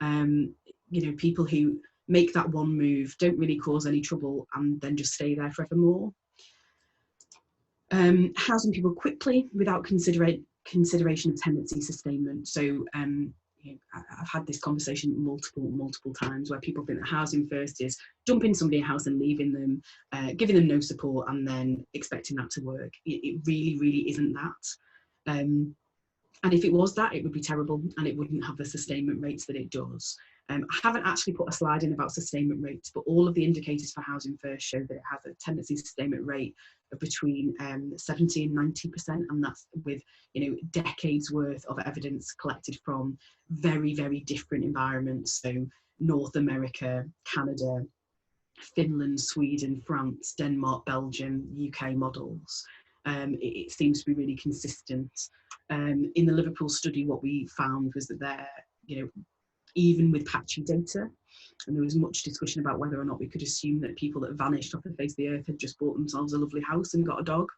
You know, people who make that one move, don't really cause any trouble, and then just stay there forevermore. Housing people quickly without consideration of tenancy sustainment. So you know, I've had this conversation multiple times where people think that housing first is dumping somebody in a house and leaving them, giving them no support, and then expecting that to work. It really isn't that. And if it was that, it would be terrible, and it wouldn't have the sustainment rates that it does. I haven't actually put a slide in about sustainment rates, but all of the indicators for housing first show that it has a tenancy sustainment rate of between 70 and 90%, and that's with, you know, decades worth of evidence collected from very different environments. So North America, Canada, Finland, Sweden, France, Denmark, Belgium, UK models. It seems to be really consistent. In the Liverpool study, what we found was that there, you know, even with patchy data, and there was much discussion about whether or not we could assume that people that vanished off the face of the earth had just bought themselves a lovely house and got a dog.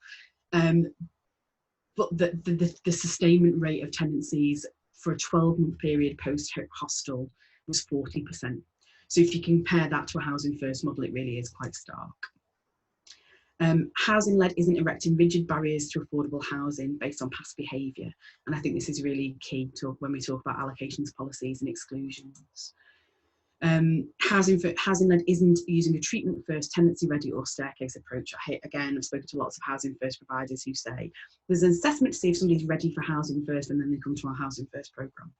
But the sustainment rate of tenancies for a 12-month period post-hostel was 40%. So if you compare that to a housing first model, it really is quite stark. Housing-led isn't erecting rigid barriers to affordable housing based on past behaviour, and I think this is really key to when we talk about allocations policies and exclusions. Housing-led isn't using a treatment first, tenancy ready or staircase approach. I've spoken to lots of housing first providers who say there's an assessment to see if somebody's ready for housing first and then they come to our housing first programme.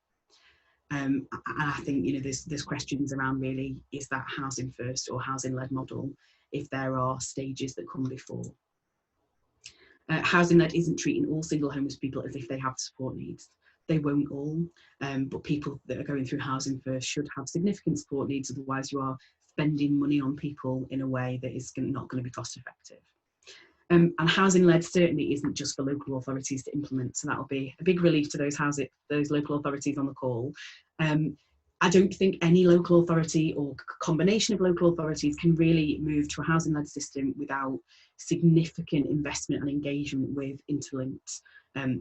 And I think, you know, there's questions around really, is that housing first or housing led model if there are stages that come before. Housing led isn't treating all single homeless people as if they have support needs. They won't all, but people that are going through housing first should have significant support needs, otherwise you are spending money on people in a way that is not going to be cost effective. And housing led certainly isn't just for local authorities to implement, so that'll be a big relief to those local authorities on the call. I don't think any local authority or combination of local authorities can really move to a housing led system without significant investment and engagement with interlinked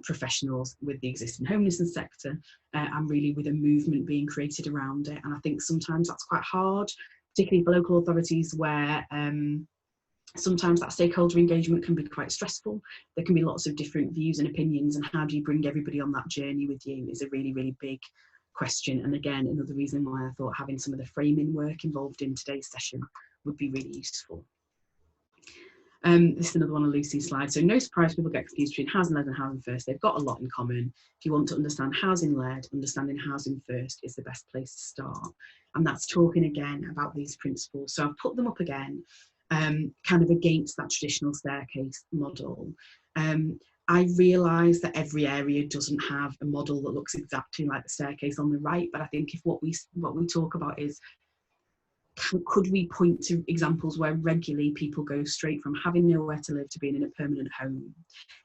professionals with the existing homelessness sector, and really with a movement being created around it. And I think sometimes that's quite hard, particularly for local authorities where sometimes that stakeholder engagement can be quite stressful. There can be lots of different views and opinions, and how do you bring everybody on that journey with you is a really, really big question. And again, another reason why I thought having some of the framing work involved in today's session would be really useful. This is another one on Lucy's slide. So no surprise people get confused between housing led and housing first. They've got a lot in common. If you want to understand housing led, understanding housing first is the best place to start. And that's talking again about these principles. So I've put them up again, kind of against that traditional staircase model. I realise that every area doesn't have a model that looks exactly like the staircase on the right, but I think if what we talk about is, could we point to examples where regularly people go straight from having nowhere to live to being in a permanent home?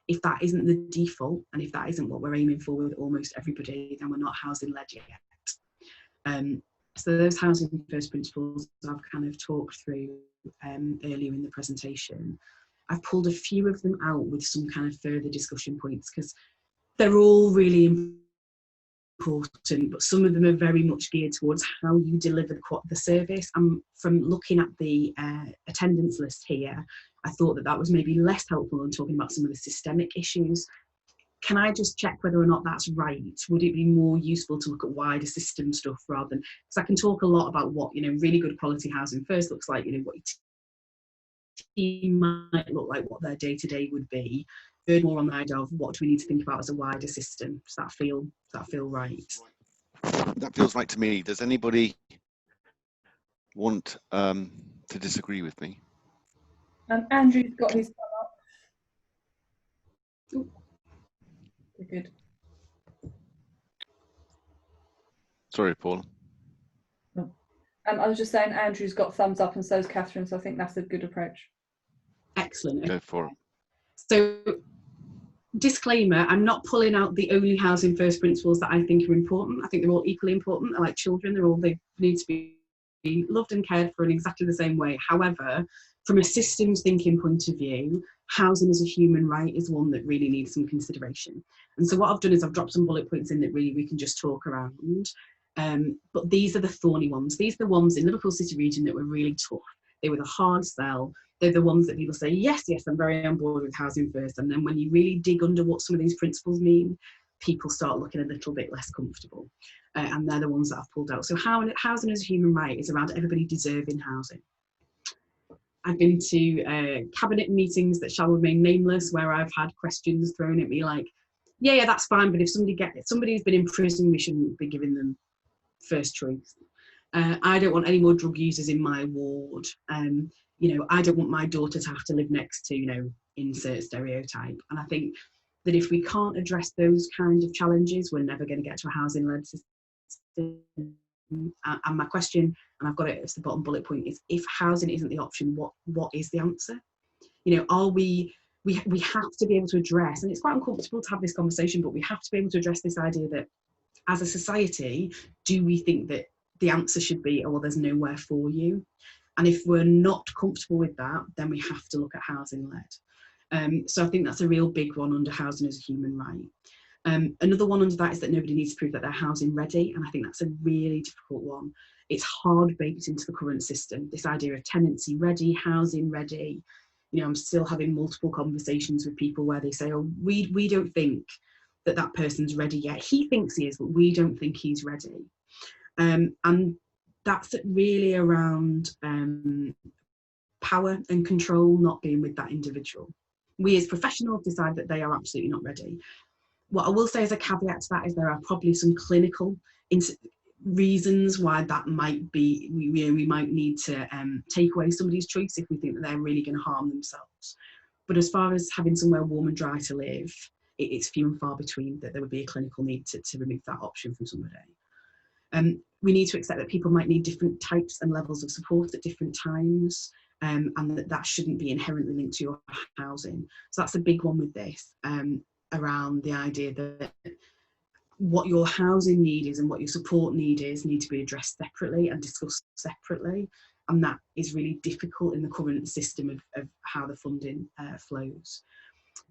If that isn't the default, and if that isn't what we're aiming for with almost everybody, then we're not housing led yet. So those housing first principles I've kind of talked through earlier in the presentation. I've pulled a few of them out with some kind of further discussion points because they're all really important, but some of them are very much geared towards how you deliver the service. From looking at the attendance list here, I thought that was maybe less helpful than talking about some of the systemic issues. Can I just check whether or not that's right? Would it be more useful to look at wider system stuff rather than, because I can talk a lot about what, you know, really good quality housing first looks like, you know, what your team might look like, what their day-to-day would be. Third, more on the idea of what do we need to think about as a wider system. Does that feel right? That feels right to me. Does anybody want to disagree with me? Andrew's got his thumb up. Ooh. Good. Sorry, Paul. No. I was just saying Andrew's got thumbs up and so's Catherine, so I think that's a good approach. Excellent. Go for it. So, disclaimer, I'm not pulling out the only housing first principles that I think are important. I think they're all equally important. They're like children, they need to be loved and cared for in exactly the same way. However, from a systems thinking point of view, housing as a human right is one that really needs some consideration. And so what I've done is I've dropped some bullet points in that really we can just talk around. But these are the thorny ones. These are the ones in Liverpool City region that were really tough. They were the hard sell. They're the ones that people say, yes, I'm very on board with housing first. And then when you really dig under what some of these principles mean, people start looking a little bit less comfortable. And they're the ones that I've pulled out. So housing as a human right is around everybody deserving housing. I've been to cabinet meetings that shall remain nameless where I've had questions thrown at me like, yeah, that's fine, but if somebody's been in prison, we shouldn't be giving them first choice. I don't want any more drug users in my ward. You know, I don't want my daughter to have to live next to, you know, insert stereotype. And I think that if we can't address those kind of challenges, we're never going to get to a housing-led system. And my question, and I've got it as the bottom bullet point, is if housing isn't the option, what is the answer? You know, we have to be able to address, and it's quite uncomfortable to have this conversation, but we have to be able to address this idea that as a society, do we think that the answer should be, oh, well, there's nowhere for you? And if we're not comfortable with that, then we have to look at housing led. So I think that's a real big one under housing as a human right. Another one under that is that nobody needs to prove that they're housing ready, and I think that's a really difficult one. It's hard baked into the current system, this idea of tenancy ready, housing ready. You know, I'm still having multiple conversations with people where they say, oh, we don't think that that person's ready yet. He thinks he is, but we don't think he's ready. And that's really around power and control not being with that individual. We as professionals decide that they are absolutely not ready. What I will say as a caveat to that is there are probably some clinical reasons why that might be, we might need to take away somebody's choice if we think that they're really going to harm themselves. But as far as having somewhere warm and dry to live, it's few and far between that there would be a clinical need to remove that option from somebody. We need to accept that people might need different types and levels of support at different times, and that shouldn't be inherently linked to your housing. So that's a big one with this, around the idea that what your housing need is and what your support need is need to be addressed separately and discussed separately. And that is really difficult in the current system of how the funding flows.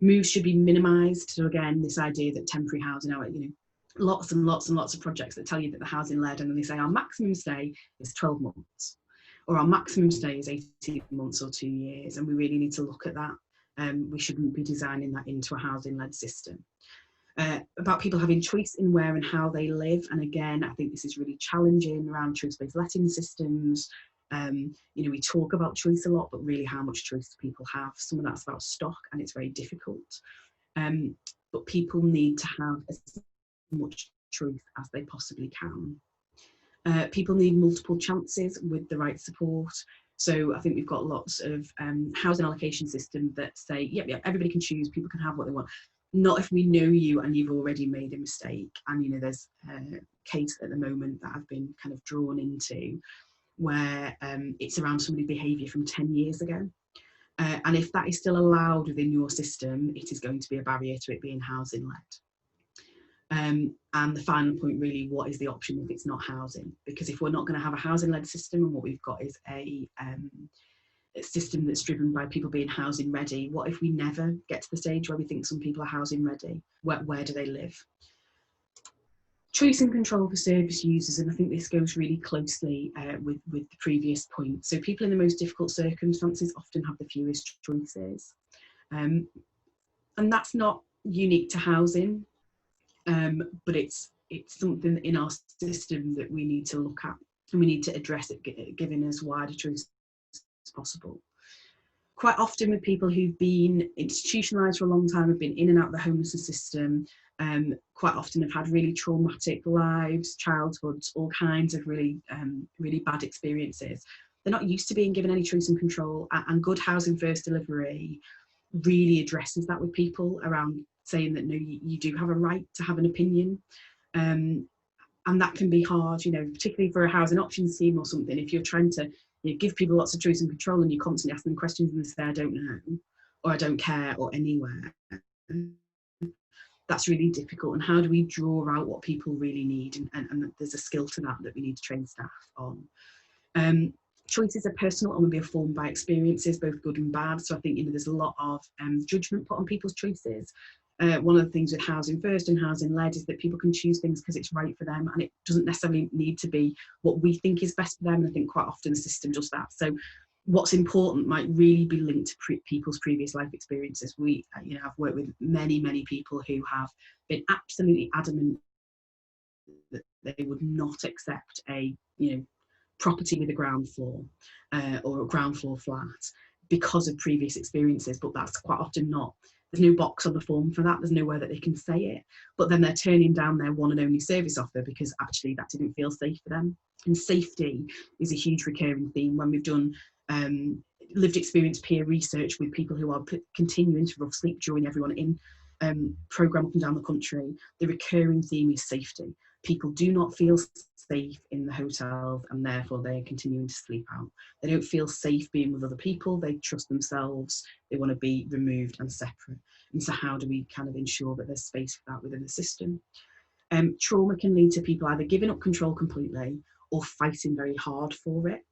Moves should be minimised. So again, this idea that temporary housing, lots and lots and lots of projects that tell you that the housing led, and then they say our maximum stay is 12 months or our maximum stay is 18 months or 2 years, and we really need to look at that. We shouldn't be designing that into a housing led system. About people having choice in where and how they live, and again I think this is really challenging around choice-based letting systems. We talk about choice a lot, but really how much choice do people have? Some of that's about stock and it's very difficult, but people need to have as much truth as they possibly can. People need multiple chances with the right support. So I think we've got lots of housing allocation systems that say, yep, everybody can choose, people can have what they want. Not if we know you and you've already made a mistake. And there's a case at the moment that I've been kind of drawn into where it's around somebody's behaviour from 10 years ago. And if that is still allowed within your system, it is going to be a barrier to it being housing led. And the final point really, what is the option if it's not housing? Because if we're not going to have a housing led system and what we've got is a system that's driven by people being housing ready, what if we never get to the stage where we think some people are housing ready? Where do they live? Choice and control for service users, and I think this goes really closely with the previous point. So people in the most difficult circumstances often have the fewest choices, and that's not unique to housing, but it's something in our system that we need to look at and we need to address it, giving us wider choice as possible. Quite often with people who've been institutionalised for a long time, have been in and out of the homelessness system, quite often have had really traumatic lives, childhoods, all kinds of really bad experiences. They're not used to being given any choice and control, and good housing first delivery really addresses that with people around saying that no, you do have a right to have an opinion. And that can be hard, particularly for a housing options scheme or something. If you're trying to give people lots of choice and control and you constantly ask them questions and they say, I don't know, or I don't care, or anywhere, that's really difficult. And how do we draw out what people really need? And there's a skill to that we need to train staff on. Choices are personal and will be formed by experiences, both good and bad. So I think there's a lot of judgment put on people's choices. One of the things with housing first and housing led is that people can choose things because it's right for them, and it doesn't necessarily need to be what we think is best for them. And I think quite often the system does that. So what's important might really be linked to people's previous life experiences. I've worked with many people who have been absolutely adamant that they would not accept a property with a ground floor or a ground floor flat because of previous experiences, but that's quite often not. There's no box on the form for that. There's nowhere that they can say it, but then they're turning down their one and only service offer because actually that didn't feel safe for them. And safety is a huge recurring theme when we've done lived experience peer research with people who are continuing to rough sleep during everyone in programme up and down the country. The recurring theme is safety. People do not feel safe in the hotels and therefore they're continuing to sleep out. They don't feel safe being with other people, they trust themselves, they want to be removed and separate. And so how do we kind of ensure that there's space for that within the system? Trauma can lead to people either giving up control completely or fighting very hard for it.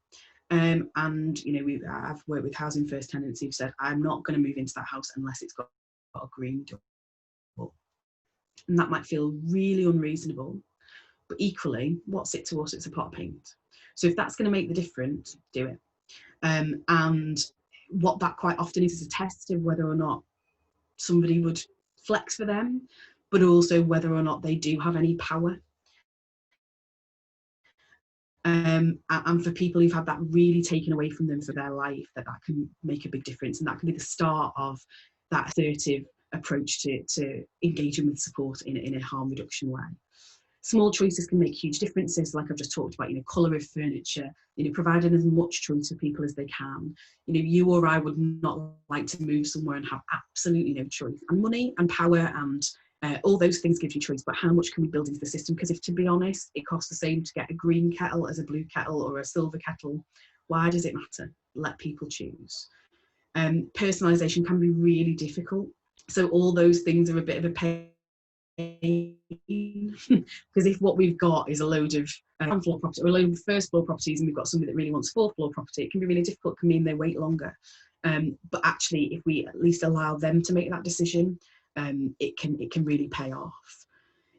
And I've worked with housing first tenants who've said, I'm not going to move into that house unless it's got a green door. And that might feel really unreasonable, but equally, what's it to us? It's a pot of paint. So if that's going to make the difference, do it. And what that quite often is a test of whether or not somebody would flex for them, but also whether or not they do have any power. And for people who've had that really taken away from them for their life, that can make a big difference, and that can be the start of that assertive approach to engaging with support in a harm reduction way. Small choices can make huge differences, like I've just talked about, colour of furniture, providing as much choice for people as they can. You or I would not like to move somewhere and have absolutely no choice. And money and power and all those things give you choice, but how much can we build into the system? Because if, to be honest, it costs the same to get a green kettle as a blue kettle or a silver kettle, why does it matter? Let people choose. Personalisation can be really difficult. So all those things are a bit of a pain. Because if what we've got is a load of floor property or a load of first floor properties, and we've got somebody that really wants fourth floor property, it can be really difficult. It can mean they wait longer. But actually, if we at least allow them to make that decision, it can really pay off.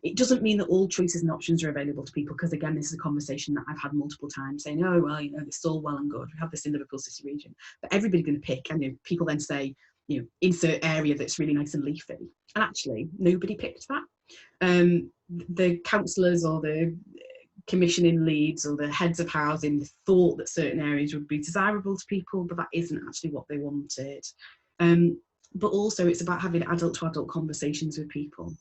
It doesn't mean that all choices and options are available to people, because again, this is a conversation that I've had multiple times, saying, oh well, this is all well and good, we have this in Liverpool City region, but everybody's going to pick, and people then say, insert area that's really nice and leafy, and actually nobody picked that. The councillors or the commissioning leads or the heads of housing thought that certain areas would be desirable to people, but that isn't actually what they wanted. But also it's about having adult to adult conversations with people.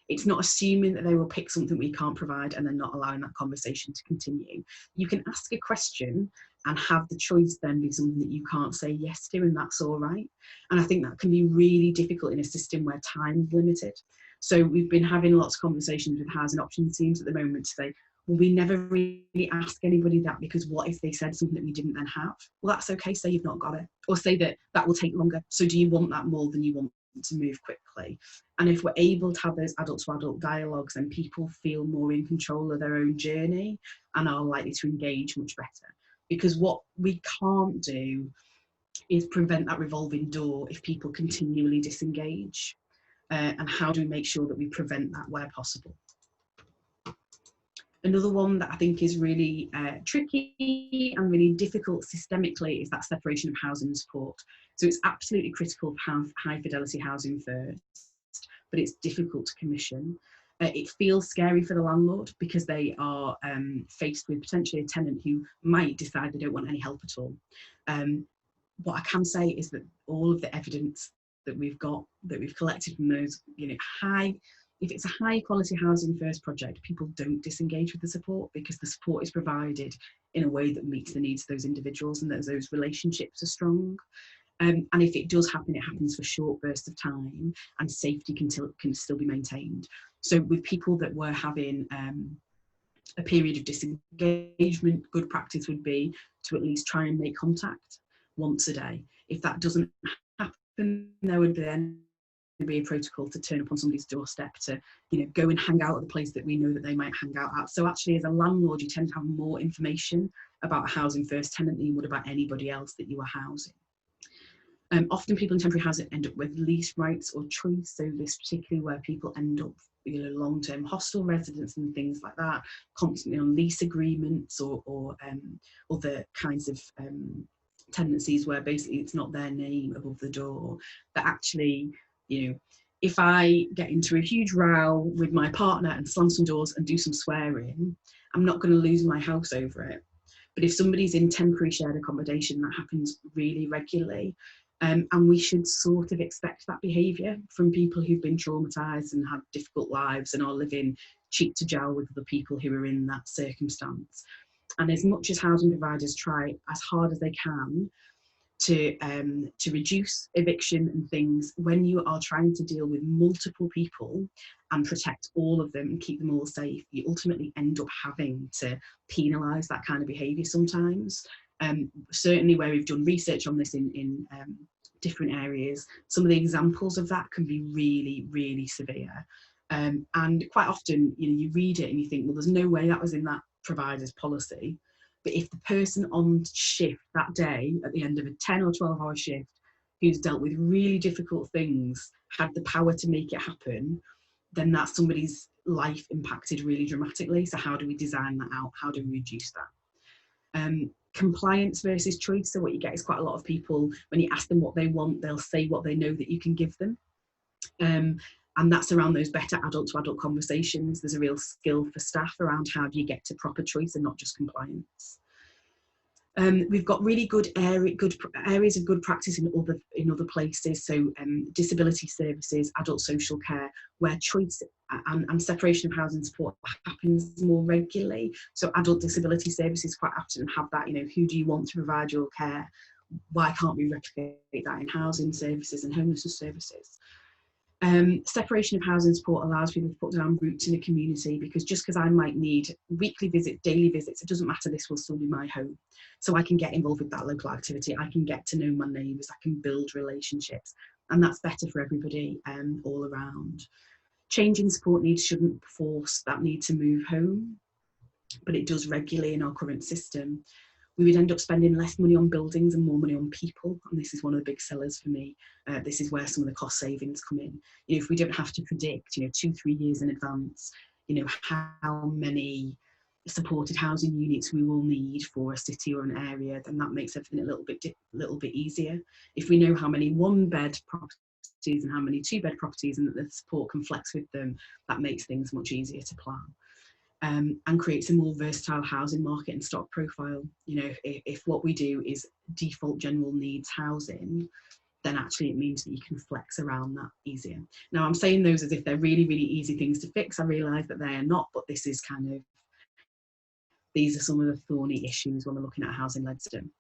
It's not assuming that they will pick something we can't provide and then not allowing that conversation to continue. You can ask a question and have the choice then be something that you can't say yes to, and that's all right. And I think that can be really difficult in a system where time's limited. So we've been having lots of conversations with housing options teams at the moment to say, well, we never really ask anybody that, because what if they said something that we didn't then have? Well, that's okay, say you've not got it, or say that will take longer. So do you want that more than you want to move quickly? And if we're able to have those adult to adult dialogues, then people feel more in control of their own journey and are likely to engage much better. Because what we can't do is prevent that revolving door if people continually disengage. And how do we make sure that we prevent that where possible? Another one that I think is really tricky and really difficult systemically is that separation of housing and support. So it's absolutely critical to have high fidelity housing first, but it's difficult to commission. It feels scary for the landlord because they are faced with potentially a tenant who might decide they don't want any help at all. What I can say is that all of the evidence that we've got, that we've collected from those, if it's a high quality housing first project, people don't disengage with the support because the support is provided in a way that meets the needs of those individuals and that those relationships are strong. And if it does happen, it happens for short bursts of time, and safety can still be maintained. So with people that were having a period of disengagement, good practice would be to at least try and make contact once a day. If that doesn't happen, there would then be a protocol to turn up on somebody's doorstep to go and hang out at the place that we know that they might hang out at. So actually, as a landlord, you tend to have more information about a housing first tenant than you would about anybody else that you are housing. Often people in temporary housing end up with lease rights or choice, so this particularly where people end up long-term hostel residents and things like that, constantly on lease agreements or other kinds of tenancies where basically it's not their name above the door, but actually, if I get into a huge row with my partner and slam some doors and do some swearing, I'm not going to lose my house over it. But if somebody's in temporary shared accommodation, that happens really regularly. And we should sort of expect that behaviour from people who've been traumatised and had difficult lives and are living cheek to jowl with other people who are in that circumstance. And as much as housing providers try as hard as they can to reduce eviction and things, when you are trying to deal with multiple people and protect all of them and keep them all safe, you ultimately end up having to penalise that kind of behaviour sometimes. Certainly where we've done research on this in different areas, some of the examples of that can be really, really severe. And quite often, you read it and you think, well, there's no way that was in that provider's policy. But if the person on shift that day at the end of a 10 or 12 hour shift who's dealt with really difficult things had the power to make it happen, then that's somebody's life impacted really dramatically. So how do we design that out? How do we reduce that? Compliance versus choice. So what you get is quite a lot of people, when you ask them what they want, they'll say what they know that you can give them. And that's around those better adult to adult conversations. There's a real skill for staff around how do you get to proper choice and not just compliance. We've got really good areas of good practice in other places. So disability services, adult social care, where choice and separation of housing support happens more regularly. So adult disability services quite often have that, you know, who do you want to provide your care? Why can't we replicate that in housing services and homelessness services? Separation of housing support allows people to put down roots in a community, because just because I might need weekly visits, daily visits, it doesn't matter, this will still be my home. So I can get involved with that local activity, I can get to know my neighbours, I can build relationships, and that's better for everybody all around. Changing support needs shouldn't force that need to move home, but it does regularly in our current system. We would end up spending less money on buildings and more money on people, and this is one of the big sellers for me. This is where some of the cost savings come in. You know, if we don't have to predict, you know, 2-3 years in advance, you know, how many supported housing units we will need for a city or an area, then that makes everything a little bit easier. If we know how many 1-bed properties and how many 2-bed properties, and that the support can flex with them, that makes things much easier to plan. And creates a more versatile housing market and stock profile. You know, if what we do is default general needs housing, then actually it means that you can flex around that easier. Now I'm saying those as if they're really, really easy things to fix. I realise that they are not, but this is kind of, these are some of the thorny issues when we're looking at housing-led system.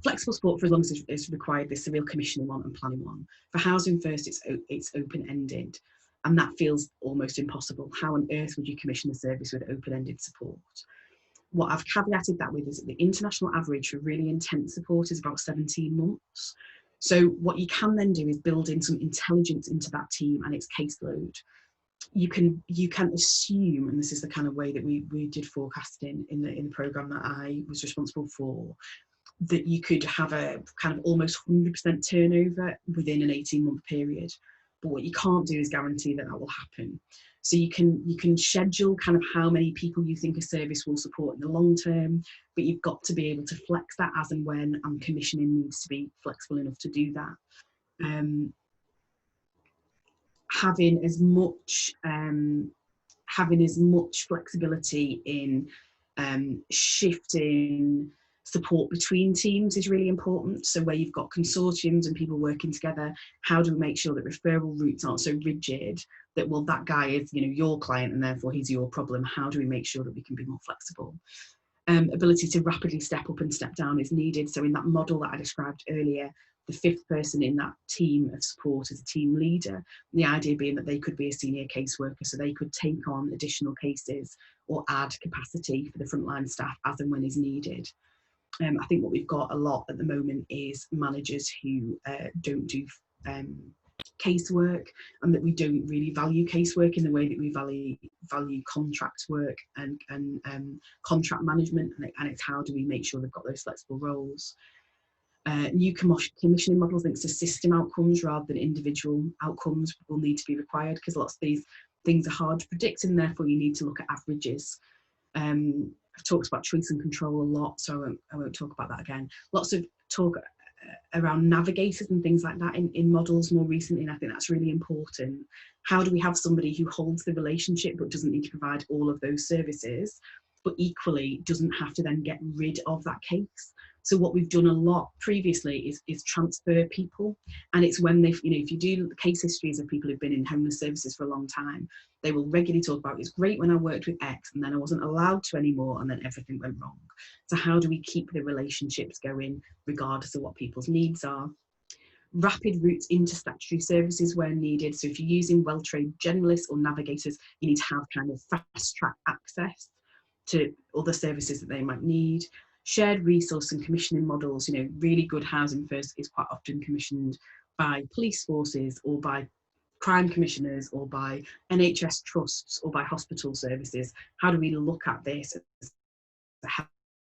Flexible support for as long as it's required, this is a real commissioning one and planning one. For Housing First, it's open-ended. And that feels almost impossible. How on earth would you commission a service with open-ended support? What I've caveated that with is that the international average for really intense support is about 17 months. So what you can then do is build in some intelligence into that team and its caseload. You can assume, and this is the kind of way that we did forecasting in the programme that I was responsible for, that you could have a kind of almost 100% turnover within an 18-month period. But what you can't do is guarantee that that will happen. So you can schedule kind of how many people you think a service will support in the long term, but you've got to be able to flex that as and when, and commissioning needs to be flexible enough to do that. Having as much flexibility in shifting support between teams is really important. So where you've got consortiums and people working together, how do we make sure that referral routes aren't so rigid that, well, that guy is, you know, your client and therefore he's your problem? How do we make sure that we can be more flexible? Ability to rapidly step up and step down is needed. So in that model that I described earlier, the 5th person in that team of support is a team leader. The idea being that they could be a senior caseworker, so they could take on additional cases or add capacity for the frontline staff as and when is needed. I think what we've got a lot at the moment is managers who don't do casework, and that we don't really value casework in the way that we value contract work and contract management, and it's how do we make sure they've got those flexible roles. New commissioning models linked to system outcomes rather than individual outcomes will need to be required, because lots of these things are hard to predict, and therefore you need to look at averages. I've talked about choice and control a lot, so I won't talk about that again. Lots of talk around navigators and things like that in models more recently, and I think that's really important. How do we have somebody who holds the relationship but doesn't need to provide all of those services, but equally doesn't have to then get rid of that case? So what we've done a lot previously is transfer people, and it's when they've, you know, if you do case histories of people who've been in homeless services for a long time, they will regularly talk about, it's great when I worked with X and then I wasn't allowed to anymore and then everything went wrong. So how do we keep the relationships going regardless of what people's needs are? Rapid routes into statutory services where needed. So if you're using well-trained generalists or navigators, you need to have kind of fast-track access to other services that they might need. Shared resource and commissioning models, you know, really good Housing First is quite often commissioned by police forces or by crime commissioners or by NHS trusts or by hospital services. How do we look at this as a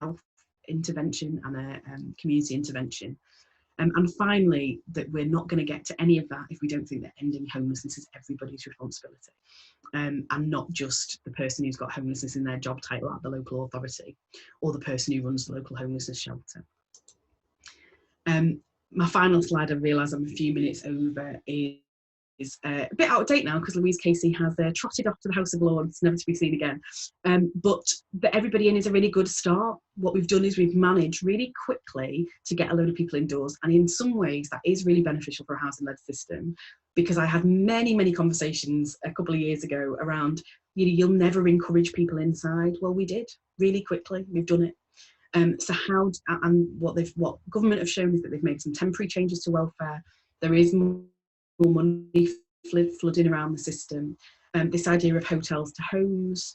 health intervention and a community intervention? And finally, that we're not going to get to any of that if we don't think that ending homelessness is everybody's responsibility, and not just the person who's got homelessness in their job title at the local authority or the person who runs the local homelessness shelter. My final slide, I realise I'm a few minutes over, is a bit out of date now because Louise Casey has trotted off to the House of Lords, never to be seen again. But the Everybody In is a really good start. What we've done is we've managed really quickly to get a load of people indoors, and in some ways that is really beneficial for a housing-led system, because I had many conversations a couple of years ago around, you know, you'll never encourage people inside. Well, we did really quickly. We've done it. So how, and what government have shown is that they've made some temporary changes to welfare. There is more money flooding around the system. This idea of hotels to homes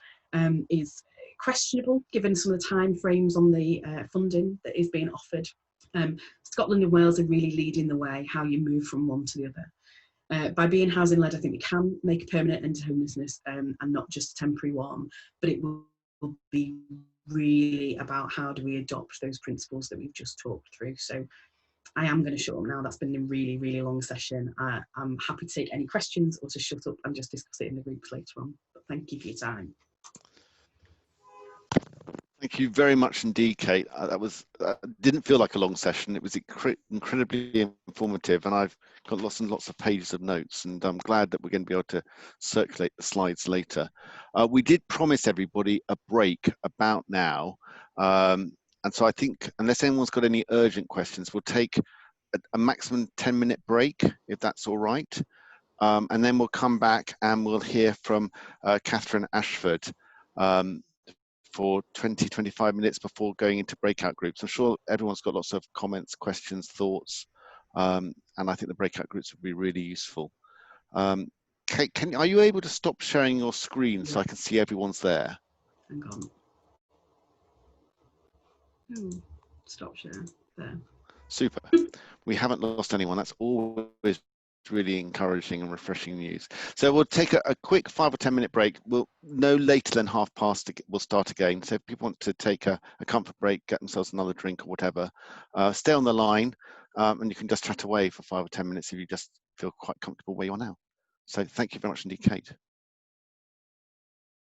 is questionable given some of the time frames on the funding that is being offered. Scotland and Wales are really leading the way how you move from one to the other. By being housing led, I think we can make a permanent end to homelessness, and not just a temporary one, but it will be really about how do we adopt those principles that we've just talked through. So I am going to shut up now. That's been a really long session. I'm happy to take any questions or to shut up and just discuss it in the groups later on. But thank you for your time. Thank you very much indeed, Kate. That didn't feel like a long session. It was incredibly informative, and I've got lots and lots of pages of notes, and I'm glad that we're going to be able to circulate the slides later. We did promise everybody a break about now, and so I think unless anyone's got any urgent questions, we'll take a maximum 10-minute break, if that's all right, and then we'll come back and we'll hear from Catherine Ashford for 20-25 minutes before going into breakout groups. I'm sure everyone's got lots of comments, questions, thoughts, and I think the breakout groups would be really useful. Kate, are you able to stop sharing your screen so I can see everyone's there? Hang on. Stop share there. Super. We haven't lost anyone. That's always really encouraging and refreshing news. So we'll take a quick 5 or 10 minute break. We'll no later than 12:30 we'll start again. So if people want to take a comfort break, get themselves another drink or whatever, stay on the line, and you can just chat away for 5 or 10 minutes if you just feel quite comfortable where you are now. So thank you very much indeed, Kate.